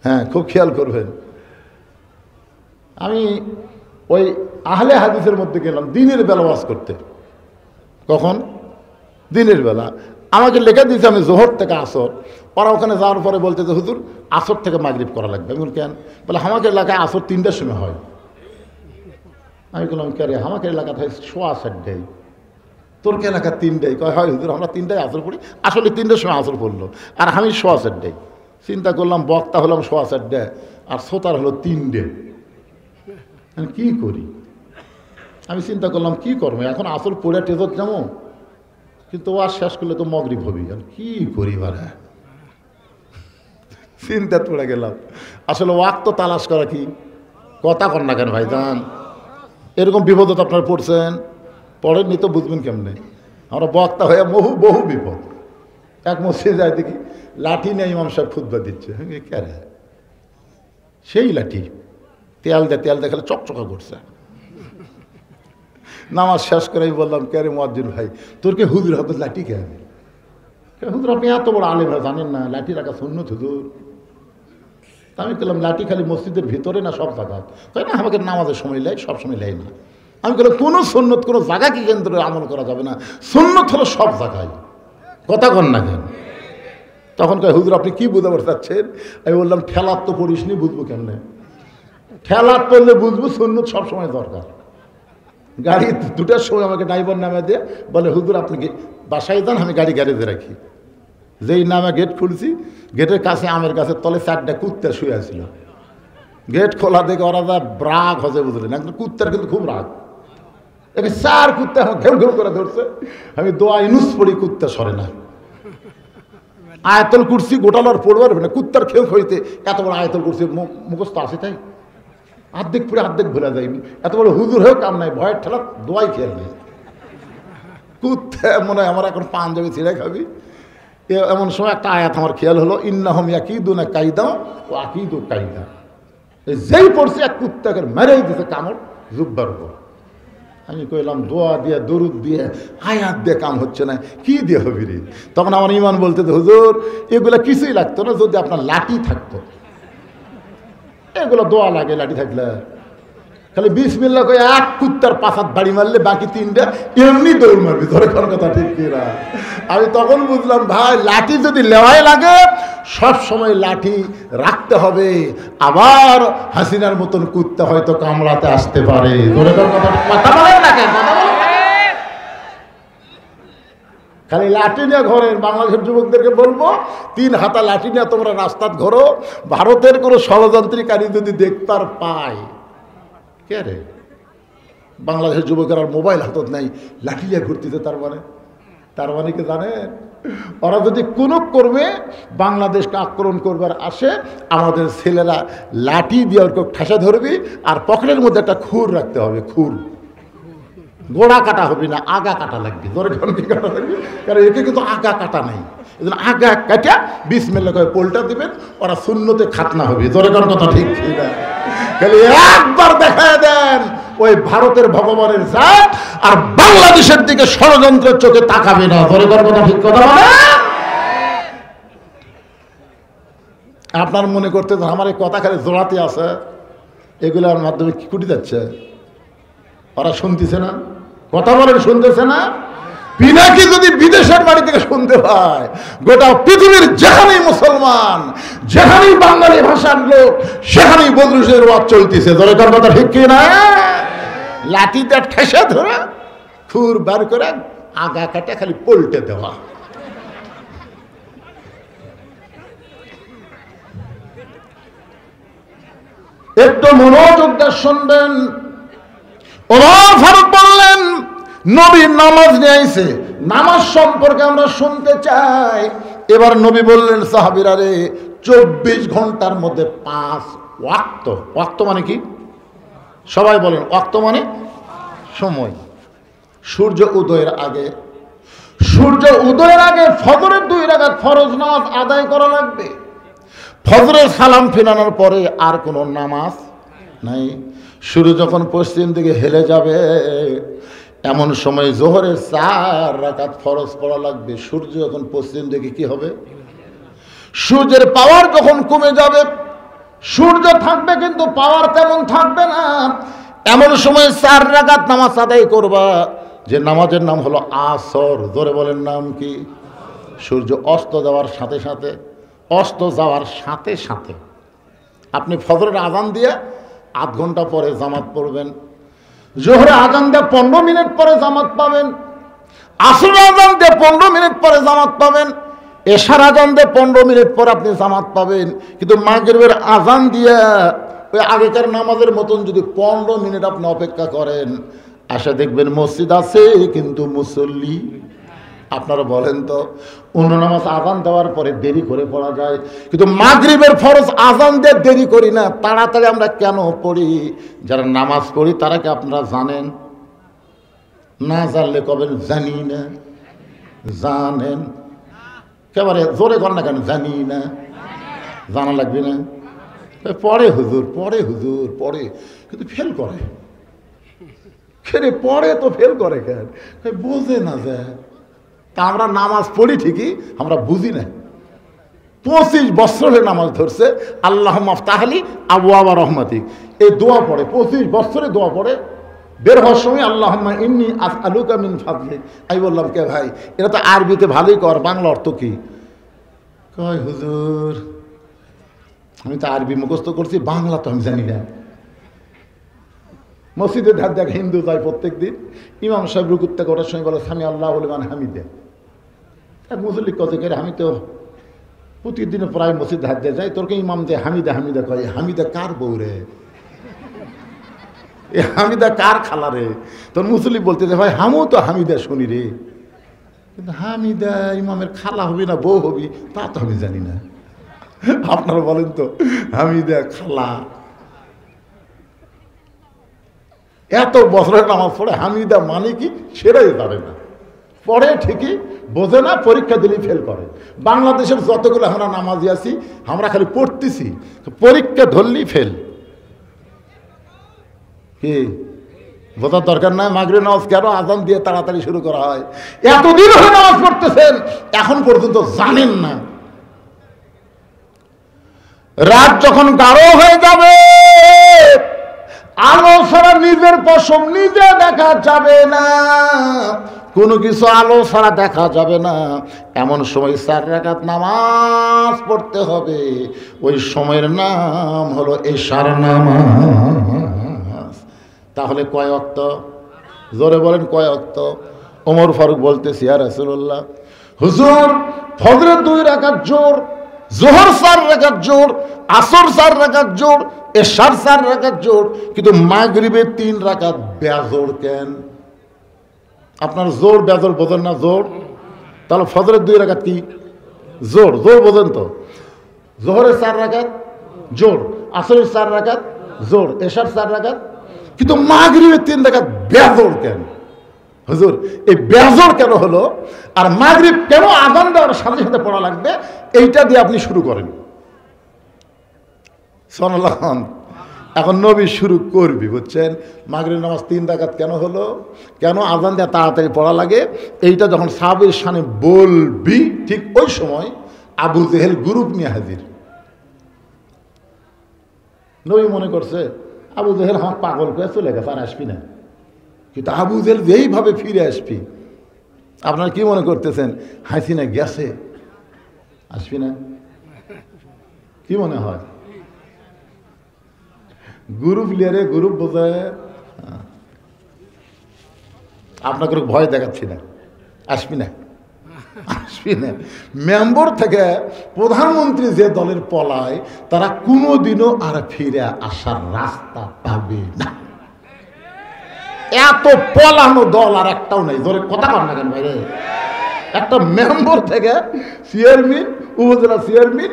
হ্যাঁ, খুব খেয়াল করবেন। আমি ওই আহলে হাদিসের মধ্যে গেলাম দিনের বেলা ওয়াজ করতে। কখন? দিনের বেলা। আমাকে লেখা দিয়েছে আমি জোহর থেকে আসর। ওরা ওখানে যাওয়ার পরে বলতে যে হুজুর আসর থেকে মাগরিব করা লাগবে। আমি বলি কেন? বলে আমাকে এলাকায় আসর 3টার সময় হয়। আমি বললাম কে রে, আমাকে এলাকাতে হয় 4:15। তোর কে এলাকা 3টায়? কয় হয় হুজুর আমরা 3টায় আসর পড়ি। আসলে 3টার সময় আসর পড়লো, আর আমি 4:15। চিন্তা করলাম বক্তা হলাম 4:15 আর শ্রোতার হলো 3টে। আমি কি করি? আমি চিন্তা করলাম কি করবো, এখন আসর পড়ে টেজত যাবো, কিন্তু ও আর শেষ করলে তো মগরিব হবি, আর কি করি? বারে চিন্তা পড়ে গেলাম। আসলে ওয়াক্ত তালাশ করা কি কথা কর না কেন ভাইজান? এরকম বিপদত আপনারা পড়ছেন, পড়েননি তো বুঝবেন কেমনে। আমরা বক্তা হয়ে বহু বিপদ। এক মসজিদে যাই দেখি লাঠি নিয়ে ইমাম সাহেব খুতবা দিচ্ছে। কে রে? সেই লাঠি, তেল দেখালে চকচকা করছে। নামাজ শেষ করে আমি বললাম কে রে মুয়াজ্জিন ভাই, তোর কে হুজুর হাতে লাঠি কে? হুজুর আপনি এত বড় আলেম জানেন না লাঠি রাখা সুন্নত হুজুর? আমি বললাম লাঠি খালি মসজিদের ভিতরে না সব জায়গায়? তাই না, আমাকে নামাজের সময় লাই, সব সময় লাই না। আমি বললাম কোনো সুন্নত কোনো জায়গাকে কেন্দ্রে আমল করা যাবে না, সুন্নত হলো সব জায়গায়। কথা কন না কেন? তখন কয় হুজুর আপনি কি বুঝাবার চাচ্ছেন? আমি বললাম ঠেলার তো পড়িসনি, বুঝবো কেমনে? ঠেলার পড়লে বুঝবো সুন্নত সবসময় দরকার। গাড়ি 2টার সময় আমাকে ড্রাইভার নামে দিয়ে বলে হুজুর আপনি বাসায় যান, আমি গাড়ি গ্যারেজে রাখি। যেই নামে গেট খুলছি, গেটের কাছে আমের গাছের তলে 4টা কুত্তা শুয়ে আসছিল। গেট খোলা দেখে ওরা যা রাগ হজে বুঝলেন, একদম কুত্তার কিন্তু খুব রাগ। একে 4 কুত্তা আমার ঘেউ ঘেউ করে ধরছে। আমি দোয়া ইনুস পড়ি, কুত্তা সরে না। আয়াতুল কুরসি গোটালার পড়বার না, কুত্তার খেউ হইতে এত বড় আয়াতুল কুরসি মুখস্থ আসে, তাই অর্ধেক পড়ে অর্ধেক ভুলে যায়নি। এত বড় হুজুর হয়েও কাম নাই, ভয়ের ঠেলা দোয়াই খেয়াল নেই। কুত্তা মনে হয় আমার এখন পাঞ্জাবি ছিঁড়ে খাবি। এমন সময় একটা আয়াত আমার খেয়াল হলো, ইন্নাহুম ইয়াকিদুনা কাইদা ও আকিদু কাইদা। যেই পড়ছে এক কুত্তাকে মেরেই দিতে কামড় জুব্বার উপর। আমি কইলাম দোয়া দিয়ে দরুদ দিয়ে আয়াত দিয়ে কাম হচ্ছে না, কি দিয়ে হবি রে? তখন আমার ইমান বলতে হুজুর এগুলো কিছুই লাগতো না যদি আপনার লাঠি থাকতো। এগুলো দোয়া লাগে লাঠি থাকলে। খালি বিসমিল্লাহ কই এক কুত্তার পাছাত বাড়ি মারলে বাকি 3টা এমনি দৌড় মারবি। ধরে কোন কথা ঠিক কিনা? আমি তখন বুঝলাম ভাই লাঠি যদি লেওয়াই লাগে সব সময় লাঠি রাখতে হবে। আবার হাসিনার মতন কুত্তা হয়তো কামড়াতে আসতে পারে। ধরে কোন কথা বলেন না কেন? খালি লাঠি নিয়ে ঘোরেন। বাংলাদেশের যুবকদেরকে বলবো 3 হাতা লাঠি নিয়ে তোমরা রাস্তাত ঘোরো। ভারতের কোনো ষড়যন্ত্রকারী যদি দেখতার পায়, কে রে বাংলাদেশের যুবকের আর মোবাইল হাতত নাই, লাঠি নিয়ে ঘুরতেছে। তার মানে কি জানেন? ওরা যদি কোনো কর্মে বাংলাদেশকে আক্রমণ করবার আসে, আমাদের ছেলেরা লাঠি দিয়ে ওর ঠেসা ধরবি, আর পকেটের মধ্যে একটা খুর রাখতে হবে। খুর গোড়া কাটা হবে না, আগা কাটা লাগবে। ধরে কি কাটা লাগবে? কারণ একে কিন্তু আগা কাটা নাই। এই জন্য আগা কাটা বিসমিল্লাহ করে পোলটা দিবেন, ওরা শূন্যতে খাতনা হবে। ধরে কোন কথা ঠিক না? খালি একবার দেখায় দেন ওই ভারতের ভগবানের জাত, আর বাংলাদেশের দিকে ষড়যন্ত্রের চোখে তাকাবে না। ধরে কোন কথা ঠিক কথা বলে? আপনার মনে করতে আমার এই কথা খালি জোড়াতে আছে, এগুলোর মাধ্যমে কি কুটি যাচ্ছে? ওরা শুনতেছে না, কথা বলেন, শুনতেছে না? পিনাকি যদি বিদেশের বাড়ি থেকে শুনতে পায়, গোটা পৃথিবীর যেখানেই মুসলমান, যেখানেই বাঙালি ভাষার লোক, সেখানেই বদরুশের ওয়াজ চলতেছে। ধরে তার কথা ঠিক কি না? লাঠিটা ঠেসে ধরে খুর বার করে আগা কাটা খালি পল্টে দেওয়া। একটু মনোযোগ দিয়ে শুনবেন। ওমর ফারুক বললেন, নবী নামাজ নিয়ে আইছে, নামাজ সম্পর্কে আমরা শুনতে চাই। এবার নবী বললেন, সাহাবীরা রে, 24 ঘন্টার মধ্যে 5 ওয়াক্ত। ওয়াক্ত মানে কি? সবাই বলেন, ওয়াক্ত মানে সময়। সূর্য উদয়ের আগে, সূর্য উদয়ের আগে ফজরের 2 রাকাত ফরজ নামাজ আদায় করা লাগবে। ফজরের সালাম ফিরানোর পরে আর কোনো নামাজ নাই। সূর্য যখন পশ্চিম দিকে হেলে যাবে, এমন সময় জোহরের 4 রাকাত ফরজ পড়া লাগবে। সূর্য যখন পশ্চিম দিকে কি হবে? সূর্যের পাওয়ার যখন কমে যাবে, সূর্য থাকবে কিন্তু পাওয়ার তেমন থাকবে না, এমন সময় 4 রাকাত নামাজ আদায় করবা, যে নামাজের নাম হলো আসর। জোরে বলেন, নাম কি? সূর্য অস্ত যাওয়ার সাথে সাথে, অস্ত যাওয়ার সাথে সাথে আপনি ফজরের আজান দিয়ে 8 ঘন্টা পরে জামাত পড়বেন, জোহরে আজান দিয়ে 15 মিনিট পরে জামাত পাবেন, আসরের আজান দিয়ে 15 মিনিট পরে জামাত পাবেন, এশার আজান দিয়ে 15 মিনিট পর আপনি জামাত পাবেন। কিন্তু মাগরিবের আজান দিয়ে ওই আগেকার নামাজের মতন যদি 15 মিনিট আপনি অপেক্ষা করেন, আসা দেখবেন মসজিদ আছে কিন্তু মুসল্লি। আপনারা বলেন তো, অন্য নামাজ আজান দেওয়ার পরে দেরি করে পড়া যায়, কিন্তু মাগরিবের ফরজ আজান দিয়ে দেরি করি না, তাড়াতাড়ি আমরা কেন পড়ি? যারা নামাজ পড়ি তারা কি আপনারা জানেন? না জানলে কবেন জানি না। জানেন? একেবারে জোরে কর না কেন, জানি না। জানা লাগবে না? পড়ে হুজুর, পড়ে হুজুর, পড়ে, কিন্তু ফেল করে। খেরে পড়ে তো ফেল করে কেন? বোঝে না যায়। তা আমরা নামাজ পড়ি ঠিকই, আমরা বুঝি না। 25 বছরে নামাজ ধরছে, আল্লাহ মাফতাহলি আবওয়াবা রহমাতিক, এই দোয়া পড়ে, 25 বছরে দোয়া পড়ে। বের হওয়ার সময় আল্লাহুম্মা ইন্নী আসআলুকা মিন ফাদলিক। আমি বললাম, কে ভাই, এটা তো আরবিতে ভালোই কর, বাংলা অর্থ কি? কয় হুজুর, আমি তো আরবি মুখস্থ করছি, বাংলা তো আমি জানি না। মসজিদে ধার দেখ হিন্দু যায় প্রত্যেক দিন, ইমাম সাহেব রুকুতে করার সময় বলে সামি আল্লাহ লিমান হামিদা। মুসল্লি কত করে, আমি তো প্রতিদিনে প্রায় মসজিদ ধার দিয়ে যাই, তোরকে ইমাম যে হামিদা হামিদা কয়, হামিদা কার বউ রে? এ হামিদা কার খালা রে? তোর মুসল্লি বলতে যে ভাই হামও তো হামিদা শুনি রে, কিন্তু হামিদা ইমামের খালা হবি না বউ হবি তা তো আমি জানি না। আপনারা বলেন তো, হামিদা খালা, এত বছরের নামাজ পড়ে হামিদা মানে কি সেটাই জানে না। পড়ে ঠিকই, বোঝে না, পরীক্ষা দিলেই ফেল করে। বাংলাদেশের যতগুলো আমরা নামাজি আছি, আমরা খালি পড়তেছি, পরীক্ষা ধরলেই ফেল। কি বোঝার দরকার নাই? মাগরিবের নামাজ কেন আজান দিয়ে তাড়াতাড়ি শুরু করা হয়? এতদিন হয়ে নামাজ পড়তেছেন, এখন পর্যন্ত জানেন না। রাত যখন গাঢ় হয়ে যাবে, আলো ছাড়া নিজের পশম নিজে দেখা যাবে না, কোনো কিছু আলো ছাড়া দেখা যাবে না, এমন সময় 4 রাকাত নামাজ পড়তে হবে। ওই সময়ের নাম হলো এশার নামাজ। তাহলে কয় ওয়াক্ত? জোরে বলেন, কয় ওয়াক্ত? ওমর ফারুক বলতেছি, ইয়া রাসূলুল্লাহ, হুজুর ফজরের 2 রাকাত জোর, জোহর 4 রাকাত জোর, আসর 4 রাকাত জোর, এশার 4 রাকাত জোর, কিন্তু মাগরিবে 3 রাকাত বেজোর কেন? আপনার জোর বেজোর বোঝেন না? জোর তাহলে ফজরের 2 রাকাত কি জোর? জোর বোঝেন তো? জোহরের 4 রাকাত জোর, আসরের 4 রাকাত জোর, এশার 4 রাকাত, কিন্তু মাগরিবে 3 রাকাত বেজোর কেন? হুজুর এই বেজোর কেন হলো, আর মাগরিব কেন আযান দেওয়ার সাথে সাথে পড়া লাগবে, এইটা দিয়ে আপনি শুরু করেন। সুবহানাল্লাহ। এখন নবী শুরু করবি, বুঝছেন? মাগরিব নামাজ 3 রাকাত কেন হলো, কেন আযান দেওয়া তাড়াতাড়ি পড়া লাগে, এইটা যখন সাহাবীর শানে বলবি, ঠিক ওই সময় আবু জেহেল গ্রুপ নিয়ে হাজির। নবী মনে করছে আবু জেহেল আমার পাগল করে চলে গেছে, আর আসবি না। কিন্তু আবু জেহেল যেইভাবে ফিরে আসবি, আপনারা কি মনে করতেছেন হাসিনা গেছে, আসবি না? কি মনে হয়? গ্রুপ লিয়ারে গ্রুপ বোঝায়। আপনাকে ভয় দেখাচ্ছি না, আসবি না, আসবি না। মেম্বার থেকে প্রধানমন্ত্রী যে দলের পলায়, তারা কোনোদিনও আর ফিরে আসার রাস্তা পাবে না। এত পলানো দল আর একটাও নেই। ধরে কথা কর না কেন ভাইরে? একটা মেম্বার থেকে চেয়ারম্যান, উপজেলা চেয়ারম্যান,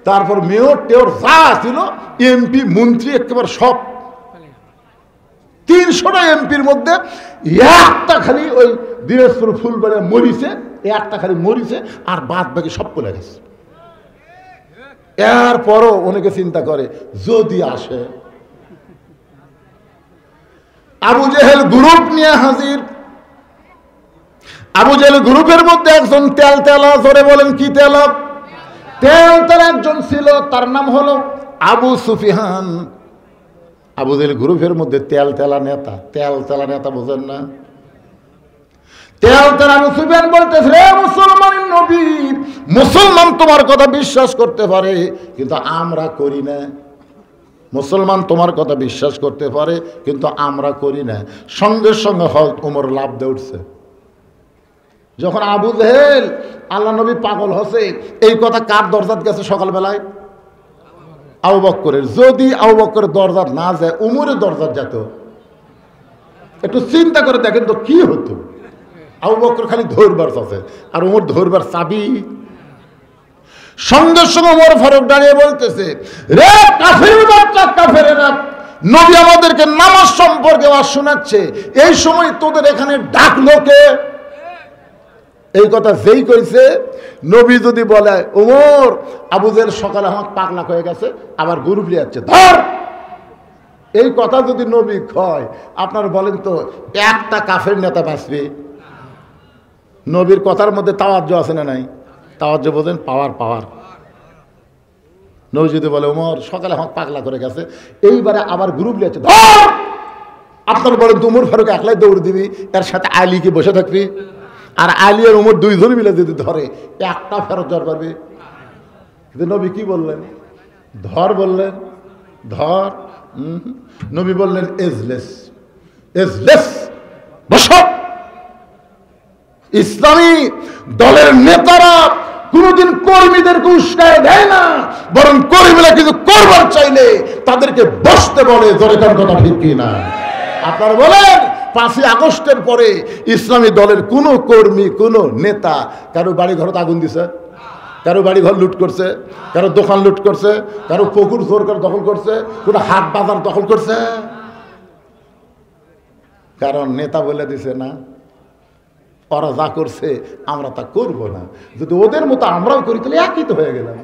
তারপর মেয়র টেয়র যা ছিল, এমপি মন্ত্রী একেবারে সব 300টা এমপির মধ্যে একটা খালি ওই দিনাজপুর ফুলবাড়িয়া মরিছে, একটা খালি মরিছে, আর বাদ বাকি সব চলে গেছে। এরপরও অনেকে চিন্তা করে যদি আসে। আবু জেহেল গ্রুপ নিয়ে হাজির। আবু জেহেল গ্রুপের মধ্যে একজন তেল তেলা, জোরে বলেন কি তেলা? তেল তেলা একজন ছিল, তার নাম হলো আবু সুফিয়ান। আবু জেহেল গ্রুপের মধ্যে তেল তেলা নেতা। তেল তেলা নেতা বোঝেন না? তেল তেলা আবু সুফিয়ান বলতেছে, রে মুসলমানের নবী, মুসলমান তোমার কথা বিশ্বাস করতে পারে কিন্তু আমরা করি না। মুসলমান তোমার কথা বিশ্বাস করতে পারে কিন্তু আমরা করি না। সঙ্গে সঙ্গে হযরত ওমর লাফ দিয়ে উঠছে। যখন আবু জেহেল আল্লাহ নবী পাগল হচ্ছে, এই কথা কার দরজাত গেছে সকালবেলায়? আবু বকরের। যদি আবু বকরের দরজাত না যায়, উমরের দরজাত যেত। একটু চিন্তা করে দেখেন তো কি হতো। আবু বকর খালি ধরবার আছে, আর উমর ধরবার চাবি। সঙ্গে সঙ্গে ওমর ফারুক দাঁড়িয়ে বলতেছে, রে কাফের বাচ্চা, কাফেরেরা, নবী আমাদেরকে নামাজ সম্পর্কে আওয়াজ শোনাচ্ছে, এই সময় তোদের এখানে ডাকলো কে? এই কথা যেই কইছে, নবী যদি বলে ওমর, আবু জেহেল সকালে আমার পাগলা হয়ে গেছে, আবার গ্রুপ লিয়াচ্ছে, ধর। এই কথা যদি নবী কয়, আপনারা বলেন তো একটা কাফের নেতা বাঁচবে? নবীর কথার মধ্যে তাওয়াজ্জু আছে না নাই? তাওয়াজ্জু বোঝেন? পাওয়ার, পাওয়ার। নবী যদি বলে ওমর সকালে আমার পাগলা করে গেছে, এইবারে আবার গ্রুপ লিয়াচ্ছে, ধর। আপনারা বলেন তো উমর ফারুক একলাই দৌড় দিবি, এর সাথে আলী কি বসে থাকবি? আর আলী আর উমর দুইজন মিলে যদি ধরে, একটা ফেরত জ্বর পারবে? কিন্তু নবী কি বললেন? ধর বললেন, ধর। নবী বললেন এজলেস, এজলেস, বসো। ইসলামী দলের নেতারা কোনদিন কর্মীদেরকে উস্কায় দেয় না, বরং কর্মীরা কিছু করবার চাইলে তাদেরকে বসতে বলে। জোরে কার কথা ঠিক কিনা? আপনারা বলেন 5ই আগস্টের পরে ইসলামী দলের কোনো কর্মী, কোনো নেতা কারো বাড়ি ঘর আগুন দিছে? কারো বাড়ি ঘর লুট করছে? কারো দোকান লুট করছে? কারো পুকুর জোর করে দখল করছে? কোনো হাট বাজার দখল করছে? কারণ নেতা বলে দিছে না, ওরা যা করছে আমরা তা করব না। যদি ওদের মতো আমরাও করি তাহলে একই তো হয়ে গেলাম।